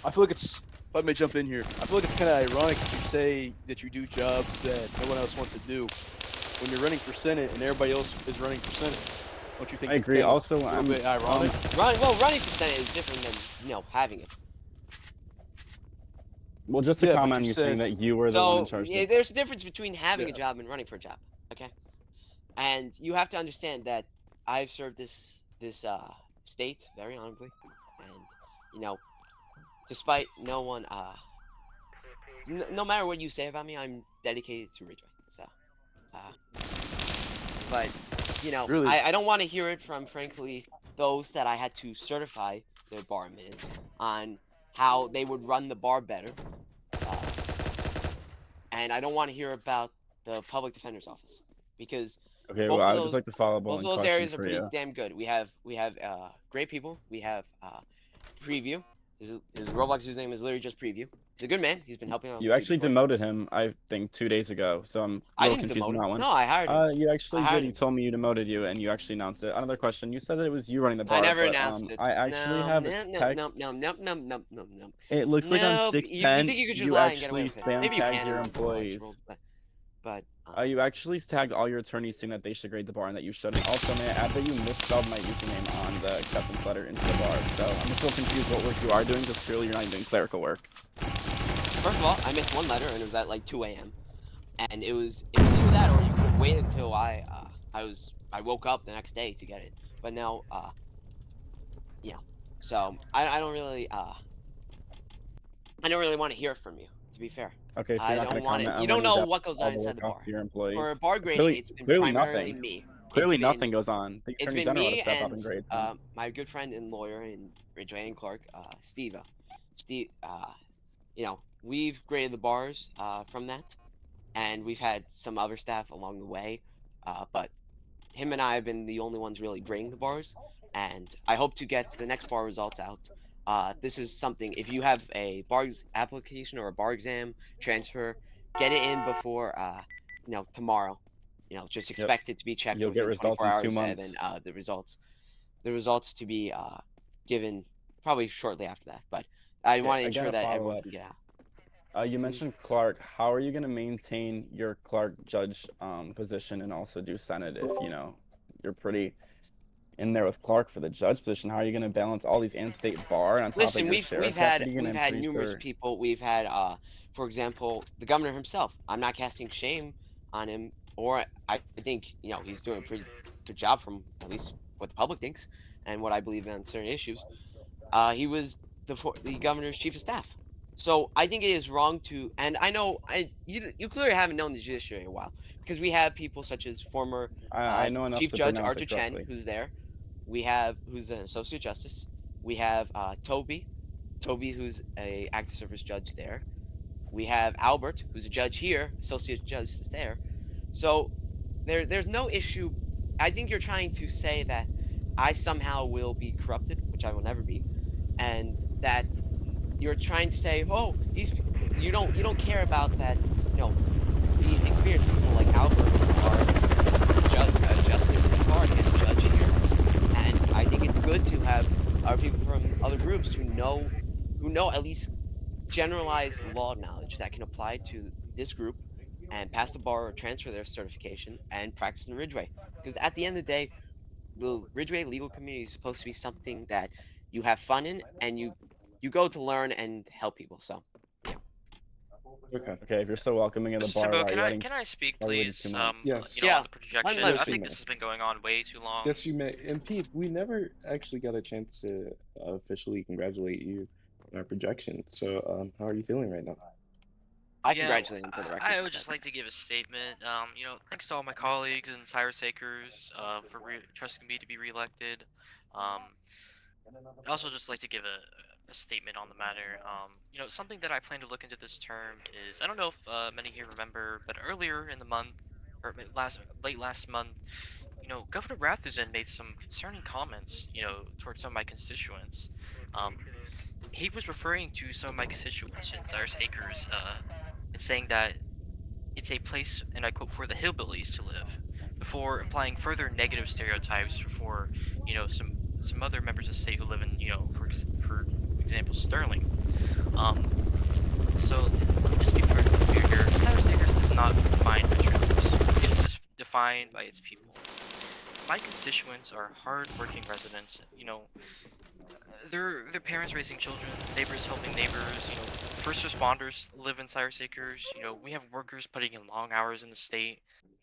Speaker 3: I feel like it's. If I may jump in here, I feel like it's kind of ironic that you say that you do jobs that no one else wants to do when you're running for Senate and everybody else is running for Senate. Don't you think?
Speaker 1: I agree.
Speaker 3: Kind of
Speaker 1: Also,
Speaker 3: a little bit ironic.
Speaker 2: Running for Senate is different than having it.
Speaker 1: Well, just to
Speaker 3: Yeah,
Speaker 1: comment
Speaker 3: but
Speaker 1: on
Speaker 3: you
Speaker 1: you
Speaker 3: said-
Speaker 1: saying that you were the one in charge.
Speaker 2: Yeah, there's a difference between having a
Speaker 3: Yeah.
Speaker 2: job and running for a job. Okay, and you have to understand that I've served this state very honorably, and despite no one no matter what you say about me, I'm dedicated to Ridgeway. So, but
Speaker 3: Really?
Speaker 2: I don't want to hear it from frankly those that I had to certify their bar minutes on how they would run the bar better, and I don't want to hear about the public defender's office because
Speaker 1: Okay,
Speaker 2: both
Speaker 1: well,
Speaker 2: of
Speaker 1: I would
Speaker 2: those
Speaker 1: just like to follow up
Speaker 2: both
Speaker 1: on
Speaker 2: of those
Speaker 1: question
Speaker 2: areas are
Speaker 1: for
Speaker 2: pretty
Speaker 1: you.
Speaker 2: damn good. We have great people. We have Preview. His Roblox username is literally just Preview. He's a good man. He's been helping out.
Speaker 1: You actually
Speaker 2: before.
Speaker 1: demoted him, I think, 2 days ago. So I'm a
Speaker 2: I
Speaker 1: little
Speaker 2: didn't
Speaker 1: confused on
Speaker 2: demote
Speaker 1: that
Speaker 2: him.
Speaker 1: one.
Speaker 2: No, I hired him.
Speaker 1: You actually
Speaker 2: I
Speaker 1: did.
Speaker 2: hired
Speaker 1: You
Speaker 2: him.
Speaker 1: told me you demoted you, and you actually announced it. Another question. You said that it was you running the bar.
Speaker 2: I never
Speaker 1: but,
Speaker 2: announced it.
Speaker 1: I actually
Speaker 2: no,
Speaker 1: have
Speaker 2: no,
Speaker 1: text.
Speaker 2: No.
Speaker 1: It looks like on
Speaker 2: No,
Speaker 1: 610
Speaker 2: you think you could just
Speaker 1: you
Speaker 2: lie and get away
Speaker 1: actually
Speaker 2: with it? Maybe
Speaker 1: spam
Speaker 2: you
Speaker 1: tagged
Speaker 2: can
Speaker 1: your
Speaker 2: in Roblox
Speaker 1: employees.
Speaker 2: rules, but
Speaker 1: You actually tagged all your attorneys saying that they should grade the bar and that you shouldn't. Also, may I add that you misspelled my username on the acceptance letter into the bar. So I'm still confused what work you are doing, because clearly you're not even doing clerical work.
Speaker 2: first of all, I missed one letter and it was at like 2 a.m. And it was either that or you could have waited until I woke up the next day to get it. But now so I don't really want to hear from you, to be fair.
Speaker 1: Okay, so
Speaker 2: I
Speaker 1: you're not
Speaker 2: don't
Speaker 1: going to
Speaker 2: want
Speaker 1: comment
Speaker 2: it.
Speaker 1: on
Speaker 2: You
Speaker 1: when
Speaker 2: don't
Speaker 1: you
Speaker 2: know
Speaker 1: got
Speaker 2: what goes
Speaker 1: all
Speaker 2: on
Speaker 1: the
Speaker 2: inside
Speaker 1: work
Speaker 2: the bar.
Speaker 1: off to your employees.
Speaker 2: For bar grading, it's been
Speaker 1: Clearly
Speaker 2: primarily
Speaker 1: nothing.
Speaker 2: me.
Speaker 1: Clearly
Speaker 2: It's been-
Speaker 1: nothing goes on. The
Speaker 2: It's
Speaker 1: attorney
Speaker 2: been
Speaker 1: general ought
Speaker 2: me
Speaker 1: to step up
Speaker 2: and
Speaker 1: and grade.
Speaker 2: my good friend and lawyer in Ridgeway and Clark, Steve. Steve, we've graded the bars from that, and we've had some other staff along the way, but him and I have been the only ones really grading the bars, and I hope to get the next bar results out. This is something, if you have a bar application or a bar exam transfer, get it in before tomorrow. Just expect it to be checked
Speaker 1: You'll get
Speaker 2: within
Speaker 1: results
Speaker 2: 24
Speaker 1: in
Speaker 2: hours,
Speaker 1: 2
Speaker 2: and then
Speaker 1: months.
Speaker 2: the results to be given probably shortly after that. But I want to
Speaker 1: I
Speaker 2: ensure
Speaker 1: gotta
Speaker 2: that
Speaker 1: follow
Speaker 2: everyone
Speaker 1: up.
Speaker 2: can get out.
Speaker 1: You mentioned Clark. How are you going to maintain your Clark judge position and also do Senate if you're pretty in there with Clark for the judge position. How are you going to balance all these in-state bar and on top
Speaker 2: Listen,
Speaker 1: of your
Speaker 2: we've
Speaker 1: sheriff
Speaker 2: had
Speaker 1: deputy going to
Speaker 2: we've had
Speaker 1: increase
Speaker 2: numerous
Speaker 1: their...
Speaker 2: people. We've had for example, the governor himself. I'm not casting shame on him, or I think he's doing a pretty good job from at least what the public thinks and what I believe on certain issues. He was the governor's chief of staff. So I think it is wrong to, and I know you clearly haven't known the judiciary in a while because we have people such as former
Speaker 1: I know enough
Speaker 2: Chief
Speaker 1: to
Speaker 2: Judge
Speaker 1: pronounce
Speaker 2: Archer
Speaker 1: it
Speaker 2: Chen,
Speaker 1: correctly.
Speaker 2: who's there. We have who's an associate justice. We have Toby, who's a active service judge there. We have Albert, who's a judge here, associate justice there. So there's no issue. I think you're trying to say that I somehow will be corrupted, which I will never be, and that you're trying to say, oh, you don't care about that. These experienced people like Albert are justice in Clark and a judge here, and I think it's good to have other people from other groups who know at least generalized law knowledge that can apply to this group and pass the bar or transfer their certification and practice in Ridgeway. Because at the end of the day, the Ridgeway legal community is supposed to be something that you have fun in and you go to learn and help people. So
Speaker 6: Okay.
Speaker 1: Okay, if you're so welcoming of the
Speaker 4: Mr.
Speaker 1: bar,
Speaker 4: Timbo,
Speaker 1: why are you letting
Speaker 4: can I speak,
Speaker 1: why are you waiting
Speaker 4: please?
Speaker 1: 2 months?
Speaker 6: Yes.
Speaker 2: Yeah.
Speaker 4: On the projection.
Speaker 2: let
Speaker 4: I
Speaker 2: us
Speaker 4: think
Speaker 6: know.
Speaker 4: this has been going on way too long.
Speaker 6: Yes, you may. And Pete, we never actually got a chance to officially congratulate you on our projection. So, how are you feeling right now?
Speaker 2: I congratulate him for the record.
Speaker 4: I would just like to give a statement. Thanks to all my colleagues and Cyrus Acres for trusting me to be reelected. I'd also just like to give a statement on the matter. Something that I plan to look into this term is, I don't know if many here remember, but earlier in the month, or late last month, Governor Rathusen made some concerning comments, towards some of my constituents. He was referring to some of my constituents in Cyrus Acres, and saying that it's a place, and I quote, for the hillbillies to live, before implying further negative stereotypes for, some other members of the state who live in, for example, Sterling. So let me just be very clear here. Cyrus Acres is not defined by trailers. It is just defined by its people. My constituents are hard-working residents. Their parents raising children, neighbors helping neighbors. First responders live in Cyrus Acres. We have workers putting in long hours in the state.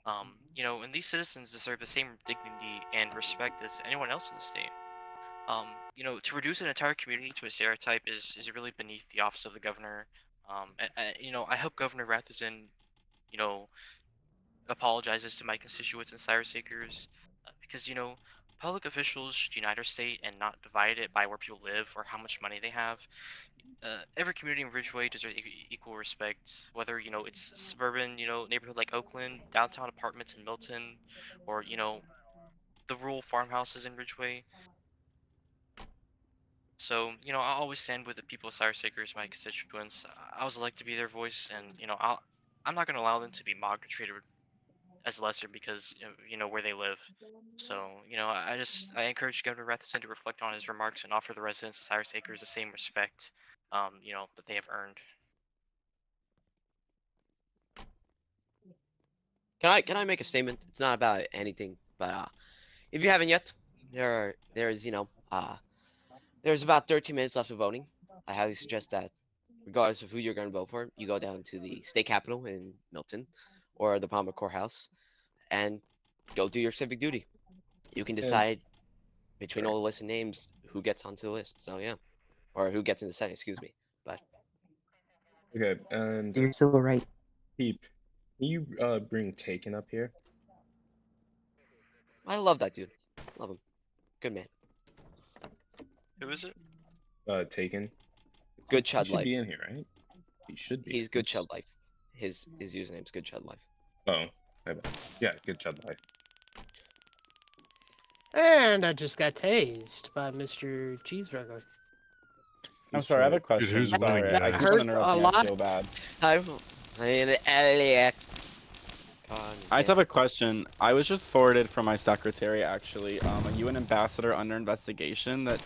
Speaker 4: And these citizens deserve the same dignity and respect as anyone else in the state. To reduce an entire community to a stereotype is really beneath the office of the governor. I hope Governor Rathusen, apologizes to my constituents in Cyrus Acres, because public officials should unite our state and not divide it by where people live or how much money they have. Every community in Ridgeway deserves equal respect, whether it's suburban neighborhood like Oakland, downtown apartments in Milton, or the rural farmhouses in Ridgeway. So, I'll always stand with the people of Cyrus Acres, my constituents. I was elected to be their voice, and, I'm not going to allow them to be mocked or treated as lesser because, where they live. So, I encourage Governor Rathusen to reflect on his remarks and offer the residents of Cyrus Acres the same respect, that they have earned.
Speaker 2: Can I make a statement? It's not about anything, but if you haven't yet, there's about 13 minutes left of voting. I highly suggest that, regardless of who you're going to vote for, you go down to the state capitol in Milton or the Palmer Courthouse and go do your civic duty. You can decide between all the list of names who gets onto the list. So yeah, or who gets in the Senate. Excuse me. But
Speaker 6: Okay, and
Speaker 5: You're so right.
Speaker 6: Peep, can you bring Taken up here?
Speaker 2: I love that dude. Love him. Good man.
Speaker 4: Who is it?
Speaker 6: Taken.
Speaker 2: Good
Speaker 6: He
Speaker 2: Chud
Speaker 6: should
Speaker 2: Life.
Speaker 6: be in here, right? He should be.
Speaker 2: He's Good Chud Life. His username's Good Chud Life.
Speaker 6: Oh, my bad. Yeah, Good Chud Life.
Speaker 9: And I just got tased by Mr. Cheeseburger.
Speaker 1: I'm sorry, I have a question.
Speaker 11: who's
Speaker 1: Sorry,
Speaker 11: willing
Speaker 9: That
Speaker 1: I
Speaker 11: to-
Speaker 1: keep on
Speaker 9: hurt
Speaker 1: interrupting,
Speaker 9: a
Speaker 1: I
Speaker 9: lot.
Speaker 1: feel bad.
Speaker 2: I mean, Alex.
Speaker 1: I just have a question. I was just forwarded from my secretary, actually. Are you an ambassador under investigation that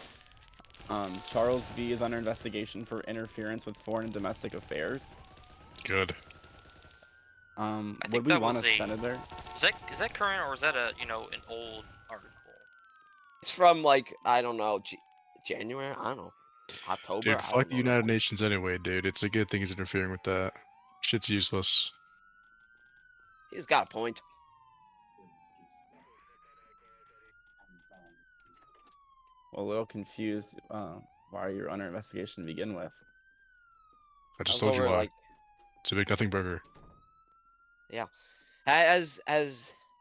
Speaker 1: Charles V is under investigation for interference with foreign and domestic affairs?
Speaker 11: Good.
Speaker 1: Would
Speaker 4: think
Speaker 1: we
Speaker 4: that
Speaker 1: want
Speaker 4: was
Speaker 1: a
Speaker 4: a-
Speaker 1: senator?
Speaker 4: Is that current, or is that an old
Speaker 2: It's from like I don't know, January. I don't know, October.
Speaker 11: Dude,
Speaker 2: I
Speaker 11: fuck
Speaker 2: don't
Speaker 11: the
Speaker 2: know.
Speaker 11: United Nations anyway, dude. It's a good thing he's interfering with that. Shit's useless.
Speaker 2: He's got a point.
Speaker 1: Well, a little confused. Why you're under investigation to begin with.
Speaker 11: I
Speaker 2: I
Speaker 11: just
Speaker 2: was
Speaker 11: told you
Speaker 2: over
Speaker 11: why.
Speaker 2: like
Speaker 11: It's a big nothing burger.
Speaker 2: as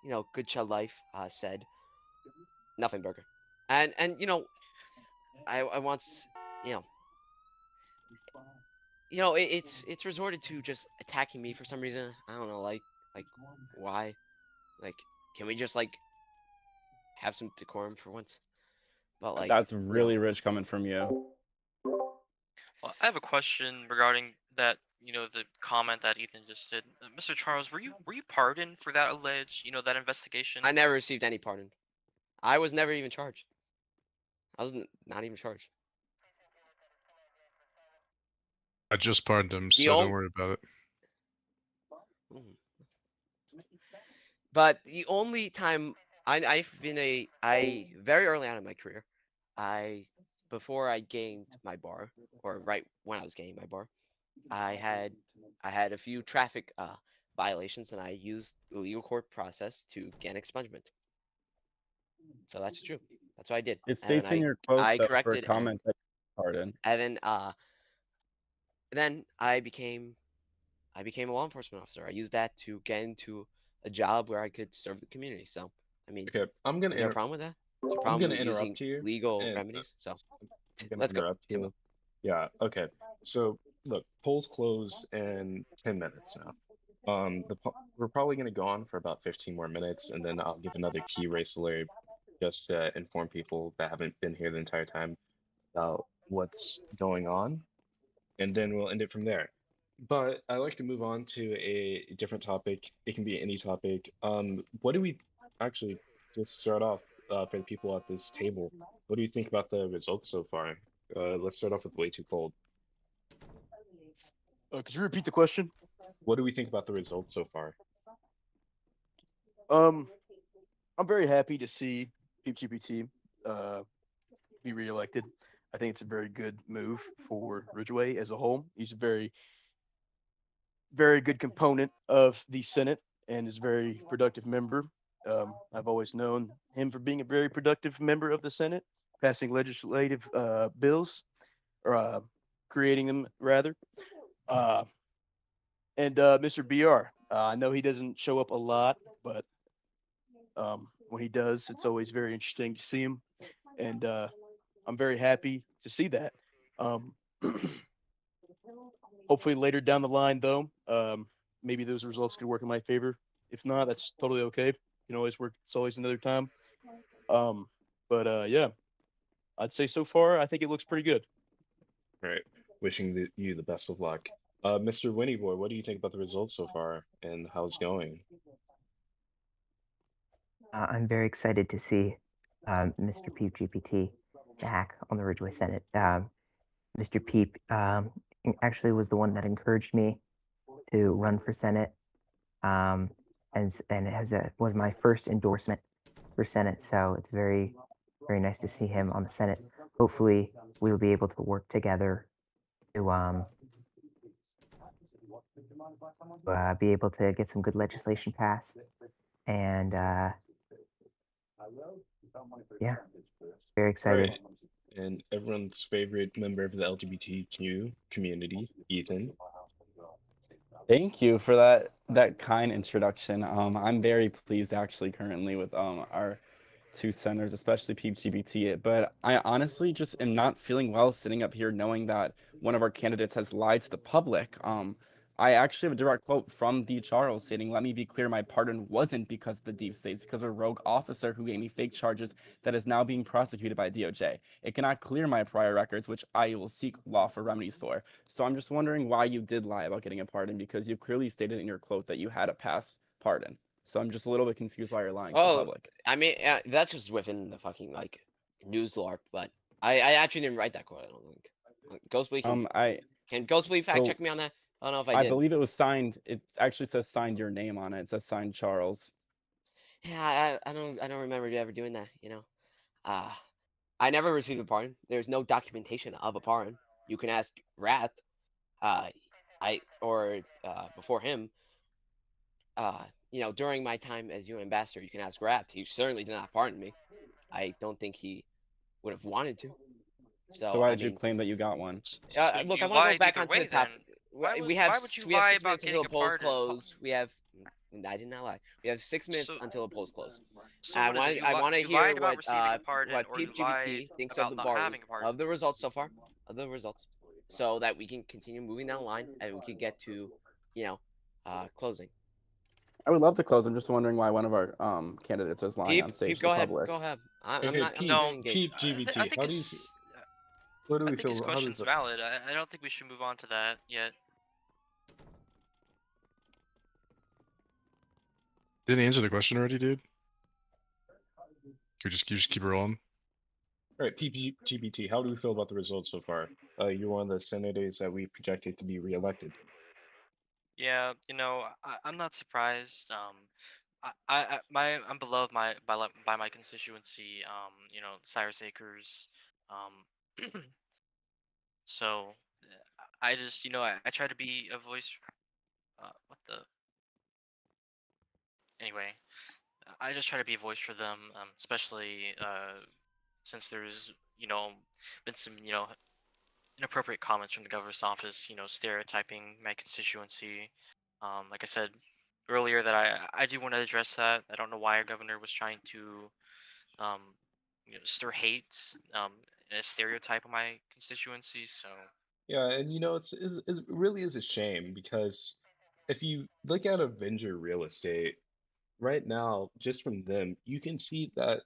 Speaker 2: you know, Good Child Life said, nothing burger, and you know, I once you know. It's resorted to just attacking me for some reason. I don't know, like why? Like, can we just like have some decorum for once? But like,
Speaker 1: That's
Speaker 2: you know,
Speaker 1: really rich coming from you.
Speaker 4: Well, I have a question regarding that. The comment that Ethan just did. Mr. Charles, were you pardoned for that alleged, that investigation?
Speaker 2: I never received any pardon. I was never even charged. I was not even charged.
Speaker 11: I just pardoned him,
Speaker 2: The
Speaker 11: so don't
Speaker 2: only,
Speaker 11: worry about it.
Speaker 2: but the only time I've been I very early on in my career, before I gained my bar, or right when I was gaining my bar, I had a few traffic violations, and I used the legal court process to gain expungement. So that's true. That's what I did.
Speaker 1: It
Speaker 2: And
Speaker 1: states in your quote
Speaker 2: I
Speaker 1: though for a
Speaker 2: corrected,
Speaker 1: comment that pardon.
Speaker 2: and then I became a law enforcement officer. I used that to get into a job where I could serve the community. So I mean,
Speaker 6: Okay,
Speaker 2: is there a problem with that? Is there a
Speaker 6: I'm
Speaker 2: problem
Speaker 6: gonna
Speaker 2: with using
Speaker 6: interrupt you,
Speaker 2: legal
Speaker 6: and
Speaker 2: remedies? So
Speaker 6: I'm gonna
Speaker 2: let's go,
Speaker 6: interrupt
Speaker 2: Timbo.
Speaker 6: you. Yeah. Okay. So look, polls close in 10 minutes now. We're probably gonna go on for about 15 more minutes, and then I'll give another key race alert just to inform people that haven't been here the entire time about what's going on, and then we'll end it from there. But I like to move on to a different topic. It can be any topic. What do we actually just start off for the people at this table? What do you think about the results so far? Let's start off with way too cold.
Speaker 3: Could you repeat the question?
Speaker 6: What do we think about the results so far?
Speaker 3: I'm very happy to see PGPT be reelected. I think it's a very good move for Ridgeway as a whole. He's a very, very good component of the Senate and is a very productive member. I've always known him for being a very productive member of the Senate, passing legislative bills or creating them rather. And Mr. BR, I know he doesn't show up a lot, but when he does, it's always very interesting to see him, and I'm very happy to see that. Um, hopefully later down the line, though, maybe those results could work in my favor. If not, that's totally okay. You can always work. It's always another time. But yeah, I'd say so far, I think it looks pretty good.
Speaker 6: All right. Wishing you the best of luck. Mr. Winnie Boy, what do you think about the results so far and how it's going?
Speaker 5: I'm very excited to see Mr. Peep GPT back on the Ridgeway Senate. Mr. Peep actually was the one that encouraged me to run for Senate, and it was my first endorsement for Senate. So it's very, very nice to see him on the Senate. Hopefully, we'll be able to work together to be able to get some good legislation passed. And yeah, very excited.
Speaker 6: Right. And everyone's favorite member of the LGBTQ community, Ethan.
Speaker 1: Thank you for that kind introduction. I'm very pleased actually currently with our two centers, especially PGBT. But I honestly just am not feeling well sitting up here knowing that one of our candidates has lied to the public. I actually have a direct quote from D. Charles stating, "Let me be clear, my pardon wasn't because of the deep state, it's because of a rogue officer who gave me fake charges that is now being prosecuted by DOJ. It cannot clear my prior records, which I will seek lawful remedies for." So I'm just wondering why you did lie about getting a pardon, because you clearly stated in your quote that you had a past pardon. So I'm just a little bit confused why you're lying to the public.
Speaker 2: I mean, that's just within the fucking like news larp, but I actually didn't write that quote. I don't think. Ghostly can Ghostly fact check me on that? I don't know if I did.
Speaker 1: I believe it was signed. It actually says signed your name on it. It says signed Charles.
Speaker 2: Yeah, I don't remember ever doing that. I never received a pardon. There's no documentation of a pardon. You can ask Rat, uh, before him, during my time as UN ambassador, you can ask Rat. He certainly did not pardon me. I don't think he would have wanted to.
Speaker 1: So
Speaker 2: So
Speaker 1: why
Speaker 2: I
Speaker 1: did you
Speaker 2: mean,
Speaker 1: claim that you got one?
Speaker 4: So
Speaker 2: look, I
Speaker 4: you
Speaker 2: want to go
Speaker 4: lied
Speaker 2: back
Speaker 4: either
Speaker 2: onto the
Speaker 4: way
Speaker 2: top.
Speaker 4: then. Why would,
Speaker 2: We have
Speaker 4: why would you
Speaker 2: we have
Speaker 4: lie
Speaker 2: 6
Speaker 4: about
Speaker 2: minutes until
Speaker 4: getting
Speaker 2: the
Speaker 4: a
Speaker 2: polls
Speaker 4: pardon?
Speaker 2: close. We have. I did not lie. We have 6 minutes
Speaker 4: So,
Speaker 2: until the polls close.
Speaker 4: so what is it?
Speaker 2: I want to
Speaker 4: You
Speaker 2: hear
Speaker 4: lied about receiving a pardon,
Speaker 2: what
Speaker 4: or you lied
Speaker 2: PeepGPT thinks of
Speaker 4: about
Speaker 2: the
Speaker 4: not
Speaker 2: bar
Speaker 4: having a pardon?
Speaker 2: of the results so far, of the results, so that we can continue moving down the line and we can get to, you know, closing.
Speaker 1: I would love to close. I'm just wondering why one of our candidates is lying on
Speaker 2: Peep,
Speaker 1: stage to
Speaker 2: go
Speaker 1: the
Speaker 2: ahead,
Speaker 1: public.
Speaker 2: go ahead. I'm
Speaker 6: Okay,
Speaker 2: not. I'm
Speaker 6: Peep,
Speaker 2: not
Speaker 4: No,
Speaker 2: gonna engage.
Speaker 6: Peep
Speaker 4: I
Speaker 6: GBT.
Speaker 4: think
Speaker 6: How do you?
Speaker 4: his,
Speaker 6: What do
Speaker 4: I
Speaker 6: we
Speaker 4: think his
Speaker 6: feel? How does
Speaker 4: question's
Speaker 6: it?
Speaker 4: valid. I don't think we should move on to that yet.
Speaker 11: Didn't answer the question already, dude. You just keep rolling.
Speaker 6: All right, PPGBT, how do we feel about the results so far? You're one of the senators that we projected to be reelected.
Speaker 4: Yeah, I'm not surprised. I'm beloved by my constituency. Cyrus Acres. Um, so I just, I try to be a voice. What the? Anyway, I just try to be a voice for them, especially since there's, been some, inappropriate comments from the governor's office, stereotyping my constituency. Like I said earlier, that I do want to address that. I don't know why our governor was trying to um, stir hate and a stereotype of my constituency. So
Speaker 6: Yeah, and it really is a shame because if you look at Avenger Real Estate right now, just from them, you can see that,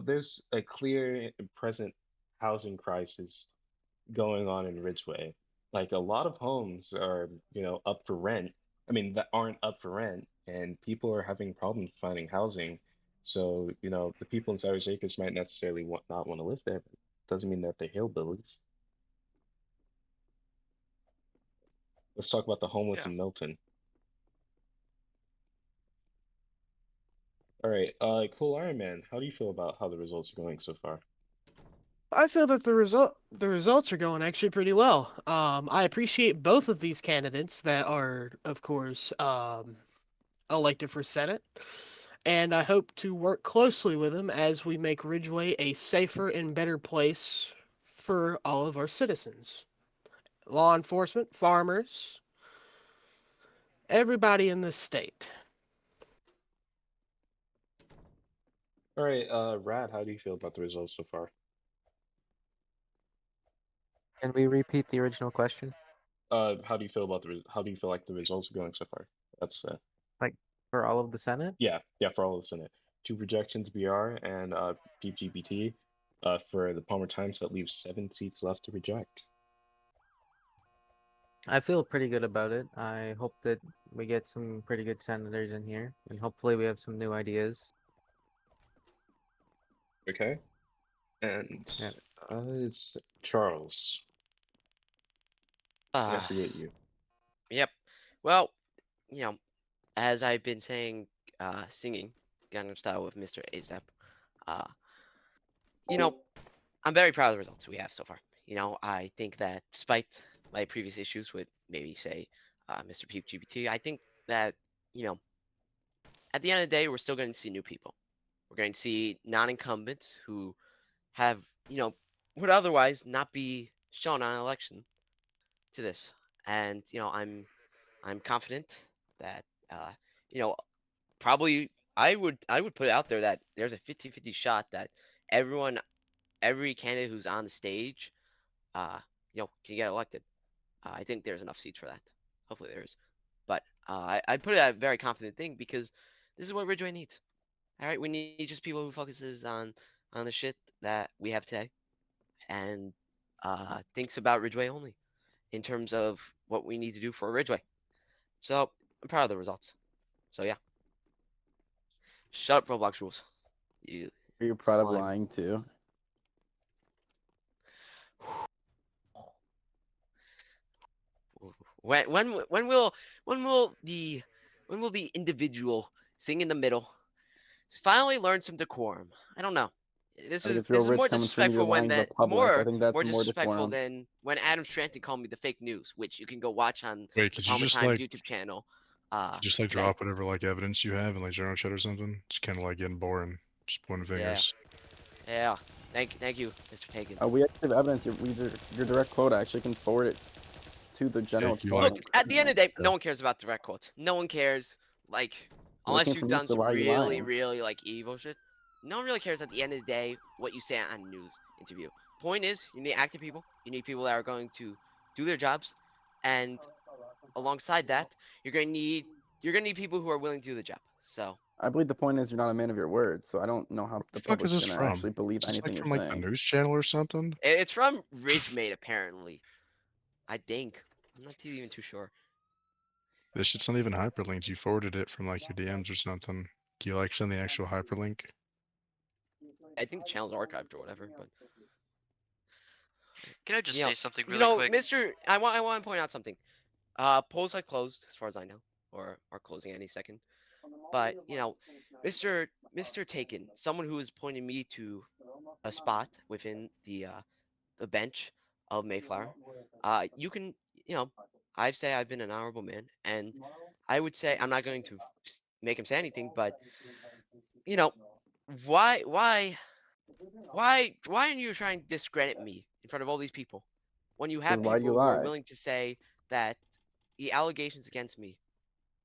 Speaker 6: there's a clear and present housing crisis going on in Ridgeway. Like a lot of homes are, up for rent. I mean, that aren't up for rent, and people are having problems finding housing. So, the people in Cyrus Acres might necessarily not want to live there, but doesn't mean that they're hillbillies. Let's talk about the homeless
Speaker 4: yeah.
Speaker 6: in Milton. All right, cool Iron Man, how do you feel about how the results are going so far?
Speaker 9: I feel that the results are going actually pretty well. I appreciate both of these candidates that are, of course, elected for Senate, and I hope to work closely with them as we make Ridgeway a safer and better place for all of our citizens. Law enforcement, farmers, everybody in this state.
Speaker 6: All right, Rad, how do you feel about the results so far?
Speaker 10: Can we repeat the original question?
Speaker 6: How do you feel about how do you feel like the results are going so far? That's
Speaker 10: Like for all of the Senate?
Speaker 6: yeah, for all of the Senate. 2 projections BR and PGBT. For the Palmer Times, that leaves 7 seats left to reject.
Speaker 10: I feel pretty good about it. I hope that we get some pretty good senators in here, and hopefully we have some new ideas.
Speaker 6: Okay. And
Speaker 10: Yeah.
Speaker 6: it's Charles. I
Speaker 2: Uh,
Speaker 6: forget you.
Speaker 2: yep. Well, as I've been saying, singing Gangnam Style with Mr. ASAP, uh, I'm very proud of the results we have so far. I think that despite my previous issues with maybe say Mr. Peep GPT, I think that, at the end of the day, we're still going to see new people. We're going to see non-incumbents who have, would otherwise not be shown on an election to this. And, I'm confident that, probably I would put it out there that there's a 50-50 shot that every candidate who's on the stage, can get elected. I think there's enough seats for that. Hopefully there is. But I put it a very confident thing because this is what Ridgeway needs. All right, we need just people who focuses on the shit that we have today, and thinks about Ridgeway only in terms of what we need to do for Ridgeway. So I'm proud of the results. So yeah. Shut up, Roblox rules. You
Speaker 1: Are you proud of
Speaker 2: slime.
Speaker 1: lying too?
Speaker 2: When will the individual sing in the middle finally learn some decorum? I don't know. This
Speaker 1: I think
Speaker 2: is
Speaker 1: it's real
Speaker 2: more
Speaker 1: rich coming from your
Speaker 2: disrespectful when
Speaker 1: lying to the
Speaker 2: that
Speaker 1: public. I think that's
Speaker 2: more
Speaker 1: more
Speaker 2: disrespectful
Speaker 1: decorum.
Speaker 2: than when Adam Stranton called me the fake news, which you can go watch on
Speaker 11: Wait,
Speaker 2: the
Speaker 11: could you
Speaker 2: Palmer
Speaker 11: just
Speaker 2: Times
Speaker 11: like
Speaker 2: YouTube channel.
Speaker 11: just like
Speaker 2: Today.
Speaker 11: drop whatever like evidence you have in like journal chat or something? It's kind of like getting boring. Just pointing fingers.
Speaker 2: Yeah. Thank you, Mr. Taken.
Speaker 1: We actually have evidence. Your direct quote. I actually can forward it to the general
Speaker 11: you
Speaker 1: public.
Speaker 2: Look, at the end of the day, no one cares about direct quotes. No one cares, like,
Speaker 1: Well,
Speaker 2: unless
Speaker 1: it came
Speaker 2: you've
Speaker 1: from
Speaker 2: done
Speaker 1: Mr.
Speaker 2: some
Speaker 1: Why Are You
Speaker 2: really,
Speaker 1: Lying?
Speaker 2: really, like, evil shit. No one really cares at the end of the day what you say on a news interview. Point is, you need active people. You need people that are going to do their jobs, and alongside that, you're gonna need people who are willing to do the job. So
Speaker 1: I believe the point is you're not a man of your word, so I don't know how
Speaker 11: What
Speaker 1: the
Speaker 11: the fuck is
Speaker 1: public's
Speaker 11: this
Speaker 1: gonna
Speaker 11: from?
Speaker 1: actually believe
Speaker 11: Is this
Speaker 1: anything
Speaker 11: like
Speaker 1: you're
Speaker 11: from like the
Speaker 1: saying.
Speaker 11: news channel or something?
Speaker 2: it's from Ridgeway apparently. I think. I'm not even too sure.
Speaker 11: This shit's not even hyperlinked. You forwarded it from like your DMs or something. Do you like send the actual hyperlink?
Speaker 2: I think the channel's archived or whatever, but.
Speaker 4: Can I just
Speaker 2: You know-
Speaker 4: say something
Speaker 2: You
Speaker 4: really
Speaker 2: know,
Speaker 4: quick?
Speaker 2: Mr. I want to point out something. Polls have closed, as far as I know, or are closing any second. But you know, Mr. Taken, someone who has pointed me to a spot within the bench of Mayflower. You can, you know, I say I've been an honorable man, and I would say I'm not going to make him say anything, but you know, why aren't you trying to discredit me in front of all these people when you have
Speaker 1: Why do you
Speaker 2: people who are
Speaker 1: lie?
Speaker 2: willing to say that the allegations against me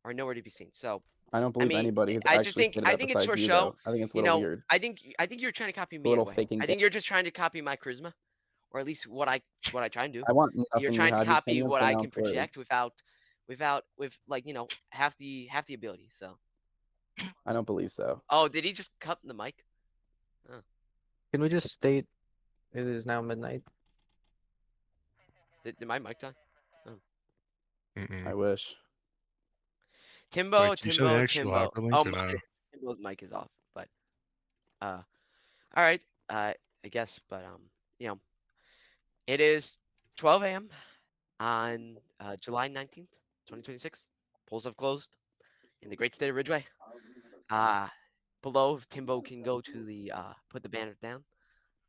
Speaker 2: are nowhere to be seen? So
Speaker 1: I don't believe
Speaker 2: mean,
Speaker 1: anybody has
Speaker 2: I just
Speaker 1: actually
Speaker 2: think
Speaker 1: stated that
Speaker 2: it's
Speaker 1: besides
Speaker 2: for
Speaker 1: you,
Speaker 2: show.
Speaker 1: though. I think it's a
Speaker 2: You
Speaker 1: little
Speaker 2: know,
Speaker 1: weird.
Speaker 2: I think you're trying to copy me in a
Speaker 1: little
Speaker 2: way.
Speaker 1: faking
Speaker 2: I think you're just trying to copy my charisma, or at least what I try and do.
Speaker 1: I want
Speaker 2: You're
Speaker 1: nothing you
Speaker 2: trying to
Speaker 1: have. You can't
Speaker 2: copy
Speaker 1: even
Speaker 2: what I can
Speaker 1: pronounce
Speaker 2: project
Speaker 1: words.
Speaker 2: with like, you know, half the ability. So.
Speaker 1: I don't believe so.
Speaker 2: Oh, did he just cut the mic? Oh.
Speaker 10: Can we just state it is now midnight?
Speaker 2: Did my mic die?
Speaker 11: Mm-mm.
Speaker 1: I wish.
Speaker 2: Timbo.
Speaker 11: Wait, can you send the actual hyperlink
Speaker 2: Oh,
Speaker 11: or no?
Speaker 2: Timbo's mic is off, but all right. I guess, but you know, it is 12 a.m. on July 19th, 2026. Polls have closed in the great state of Ridgeway. Below, if Timbo can go to the put the banner down,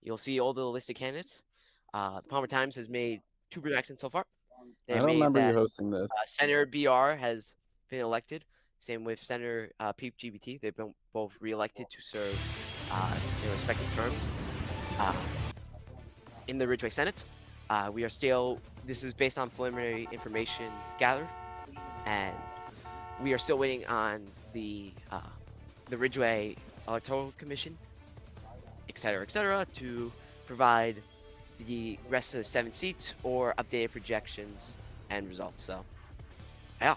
Speaker 2: you'll see all the listed candidates. The Palmer Times has made 2 projections so far.
Speaker 1: I don't remember you
Speaker 2: that
Speaker 1: hosting this.
Speaker 2: Senator BR has been elected. Same with Senator Peep GBT. They've been both re-elected to serve their respective terms in the Ridgeway Senate. We are still. This is based on preliminary information gathered, and we are still waiting on the Ridgeway Electoral Commission, etc., to provide the rest of the 7 seats or updated projections and results. So, yeah.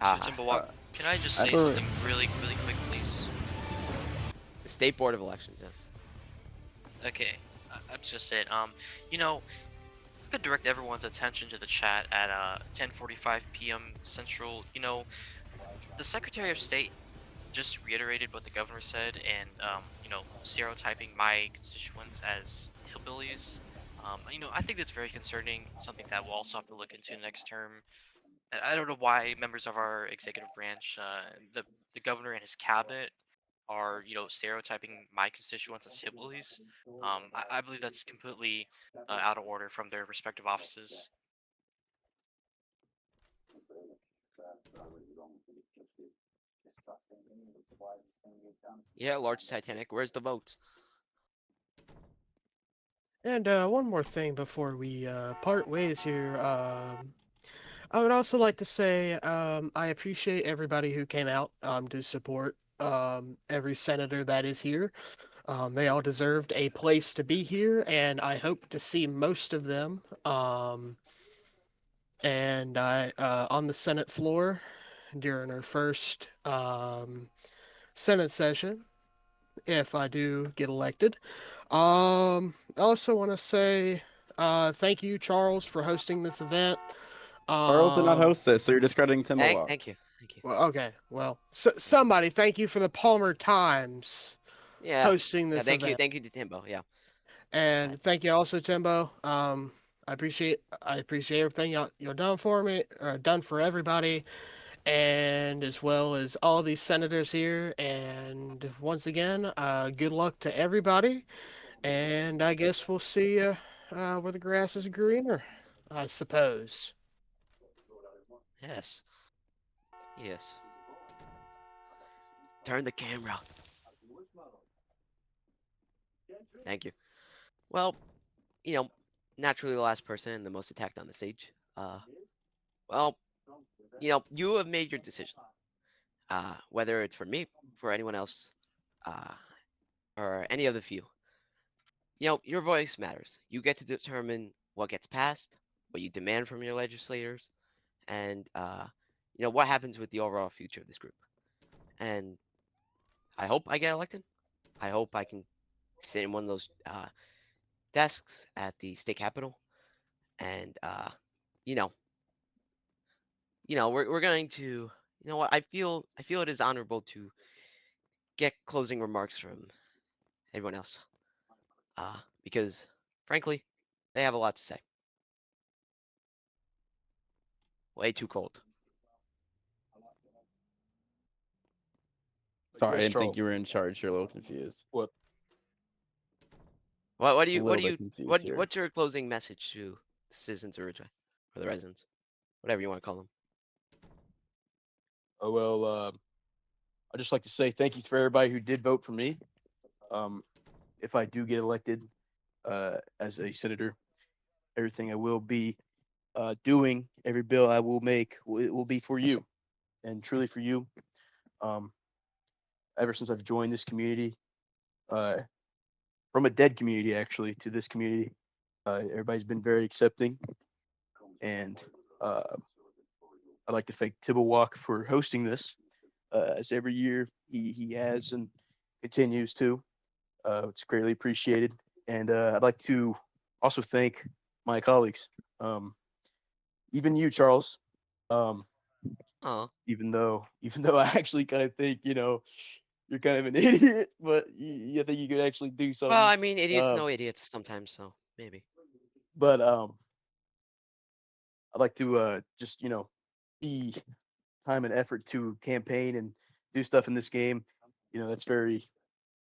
Speaker 4: So Timberwalk, can I just say something really quick, please?
Speaker 2: The State Board of Elections, yes.
Speaker 4: Okay, that's just it. You know, I could direct everyone's attention to the chat at 10:45 p.m. Central. You know, the Secretary of State just reiterated what the governor said, and you know, stereotyping my constituents as hillbillies. You know, I think that's very concerning. Something that we'll also have to look into next term. I don't know why members of our executive branch, the governor and his cabinet, are, you know, stereotyping my constituents as hillbillies. I believe that's completely out of order from their respective offices.
Speaker 2: Yeah, large Titanic. Where's the votes?
Speaker 9: And one more thing before we part ways here. I would also like to say I appreciate everybody who came out to support every senator that is here. They all deserved a place to be here, and I hope to see most of them. And I on the Senate floor during our first Senate session, if I do get elected. I also want to say thank you, Charles, for hosting this event.
Speaker 1: Charles did not host this, so you're discrediting Timberwalk.
Speaker 2: Thank you.
Speaker 9: Well, okay. Well, somebody, thank you for the Palmer Times hosting this event.
Speaker 2: Thank you to Timbo. Yeah.
Speaker 9: And thank you also, Timbo. I appreciate everything y'all done for me, or done for everybody, and as well as all these senators here. And And once again, good luck to everybody. And I guess we'll see you where the grass is greener, I suppose.
Speaker 2: Yes. Yes. Turn the camera. Thank you. Well, you know, naturally the last person and the most attacked on the stage. Well, you have made your decision. Whether it's for me, for anyone else, uh, or any of the few. Your voice matters. You get to determine what gets passed, what you demand from your legislators, and what happens with the overall future of this group. And I hope I get elected. I hope I can sit in one of those desks at the state capitol, and you know, we're going to. You know what? I feel it is honorable to get closing remarks from everyone else, because frankly, they have a lot to say. Way too cold.
Speaker 1: Sorry, I
Speaker 3: Yes,
Speaker 1: didn't think
Speaker 3: Charles.
Speaker 1: you were in charge. You're a little confused.
Speaker 3: What?
Speaker 2: What do
Speaker 1: A
Speaker 2: you
Speaker 1: little bit confused here.
Speaker 2: what's your closing message to the citizens of Ridgeway or the residents, whatever you want to call them?
Speaker 3: Oh well. I just like to say thank you for everybody who did vote for me. If I do get elected as a senator, everything I will be doing, every bill I will make, it will be for you, and truly for you. Um, Ever since I've joined this community, uh, from a dead community actually to this community, everybody's been very accepting, and uh, I'd like to thank Tibblewalk for hosting this, as every year he has and continues to. It's greatly appreciated, and I'd like to also thank my colleagues, um, even you, Charles. Um,
Speaker 2: Oh,
Speaker 3: even though I actually kind of think you're kind of an idiot, but you think you could actually do
Speaker 2: well,
Speaker 3: something.
Speaker 2: I mean, idiots
Speaker 3: Uh,
Speaker 2: know idiots sometimes, so maybe.
Speaker 3: but I'd like to just be time and effort to campaign and do stuff in this game. That's very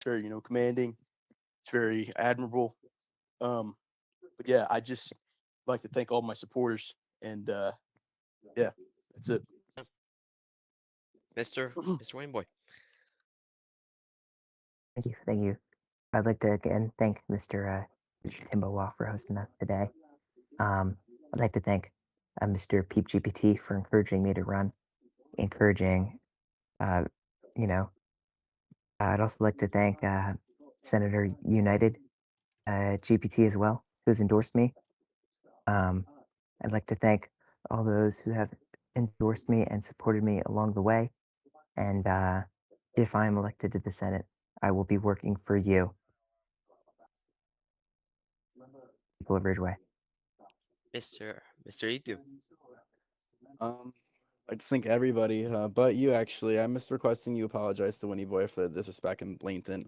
Speaker 3: commanding. It's very admirable. Um, but yeah, I just like to thank all my supporters, and yeah, that's it.
Speaker 2: Yeah. Mr. Wayne
Speaker 5: Thank you. I'd like to again thank Mr. Timbo Wall for hosting us today. I'd like to thank Mr. Peep GPT for encouraging me to run, encouraging, uh, you know, I'd also like to thank Senator United GPT as well, who's endorsed me. Um, I'd like to thank all those who have endorsed me and supported me along the way. And if I'm elected to the Senate, I will be working for you, people of Ridgeway.
Speaker 2: Mr. Edu.
Speaker 1: I'd like to thank everybody, but you actually. I missed requesting you apologize to Winnie Boy for the disrespect and blatant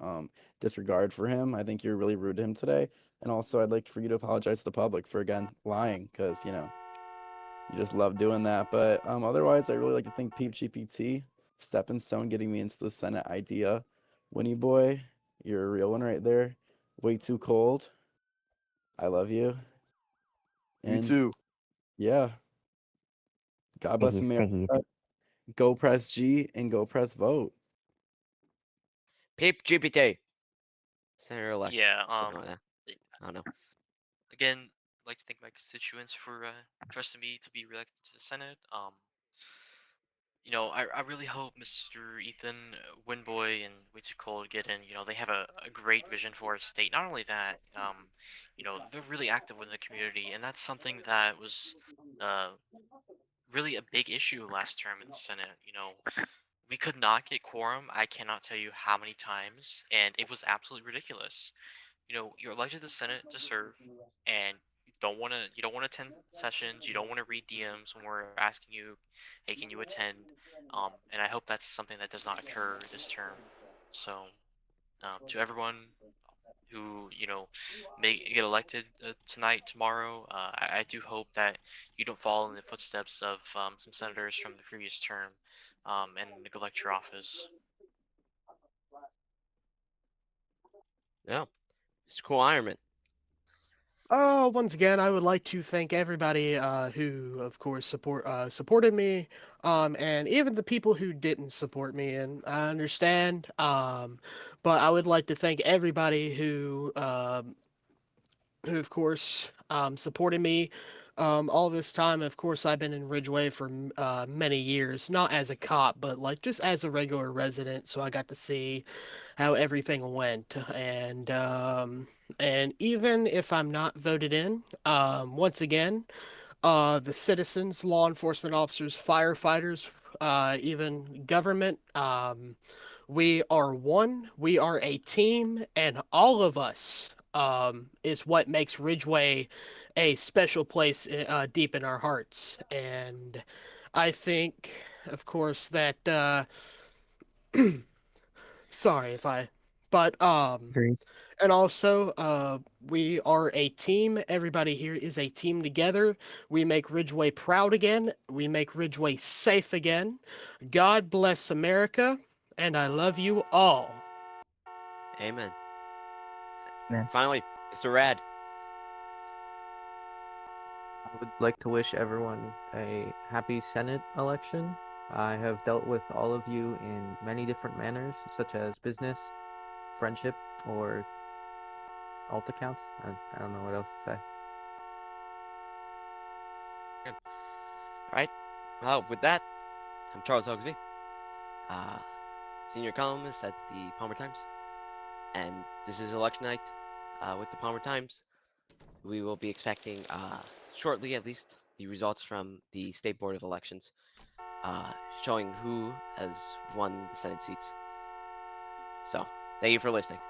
Speaker 1: disregard for him. I think you're really rude to him today. And also, I'd like for you to apologize to the public for again lying, because you just love doing that. But otherwise, I really like to thank Peep GPT, Stepping Stone, getting me into the Senate idea. Winnie Boy, you're a real one right there. Way too cold. I love you.
Speaker 3: Me
Speaker 1: And
Speaker 3: too.
Speaker 1: yeah, God bless America.
Speaker 5: Thank you.
Speaker 1: Go press G and go press vote.
Speaker 2: Peep GPT. Senator elect.
Speaker 4: Yeah.
Speaker 2: Something like that. I don't know.
Speaker 4: Again, I'd like to thank my constituents for trusting me to be reelected to the Senate. I really hope Mr. Ethan, Winboy, and Way Too Cold get in. They have a great vision for our state. Not only that, they're really active within the community, and that's something that was uh, really a big issue last term in the Senate. We could not get quorum. I cannot tell you how many times, and it was absolutely ridiculous. You're elected to the Senate to serve, and you don't want to attend sessions. You don't want to read DMs when we're asking you, hey, can you attend? And I hope that's something that does not occur this term. So, to everyone who may get elected tonight, tomorrow, I do hope that you don't fall in the footsteps of some senators from the previous term, and neglect your office.
Speaker 2: Yeah, Mr. Cool Ironman.
Speaker 9: Once again, I would like to thank everybody who, of course, supported me, and even the people who didn't support me. And I understand, but I would like to thank everybody who, of course, supported me all this time. Of course, I've been in Ridgeway for many years, not as a cop, but like just as a regular resident. So I got to see how everything went, and even if I'm not voted in, once again, the citizens, law enforcement officers, firefighters, even government. We are one, we are a team, and all of us is what makes Ridgeway a special place deep in our hearts. And I think, of course, that sorry if I, but
Speaker 5: Agreed.
Speaker 9: and also we are a team. Everybody here is a team together. We make Ridgeway proud again. We make Ridgeway safe again. God bless America, and I love you all.
Speaker 2: Amen.
Speaker 5: Amen.
Speaker 2: Finally, Mr. Rad.
Speaker 10: I would like to wish everyone a happy Senate election. I have dealt with all of you in many different manners, such as business, friendship, or alt accounts. I don't know what else to say.
Speaker 2: All right. Well, with that, I'm Charles Ogsby, senior columnist at the Palmer Times, and this is election night with the Palmer Times. We will be expecting shortly, at least, the results from the State Board of Elections, showing who has won the Senate seats. So, thank you for listening.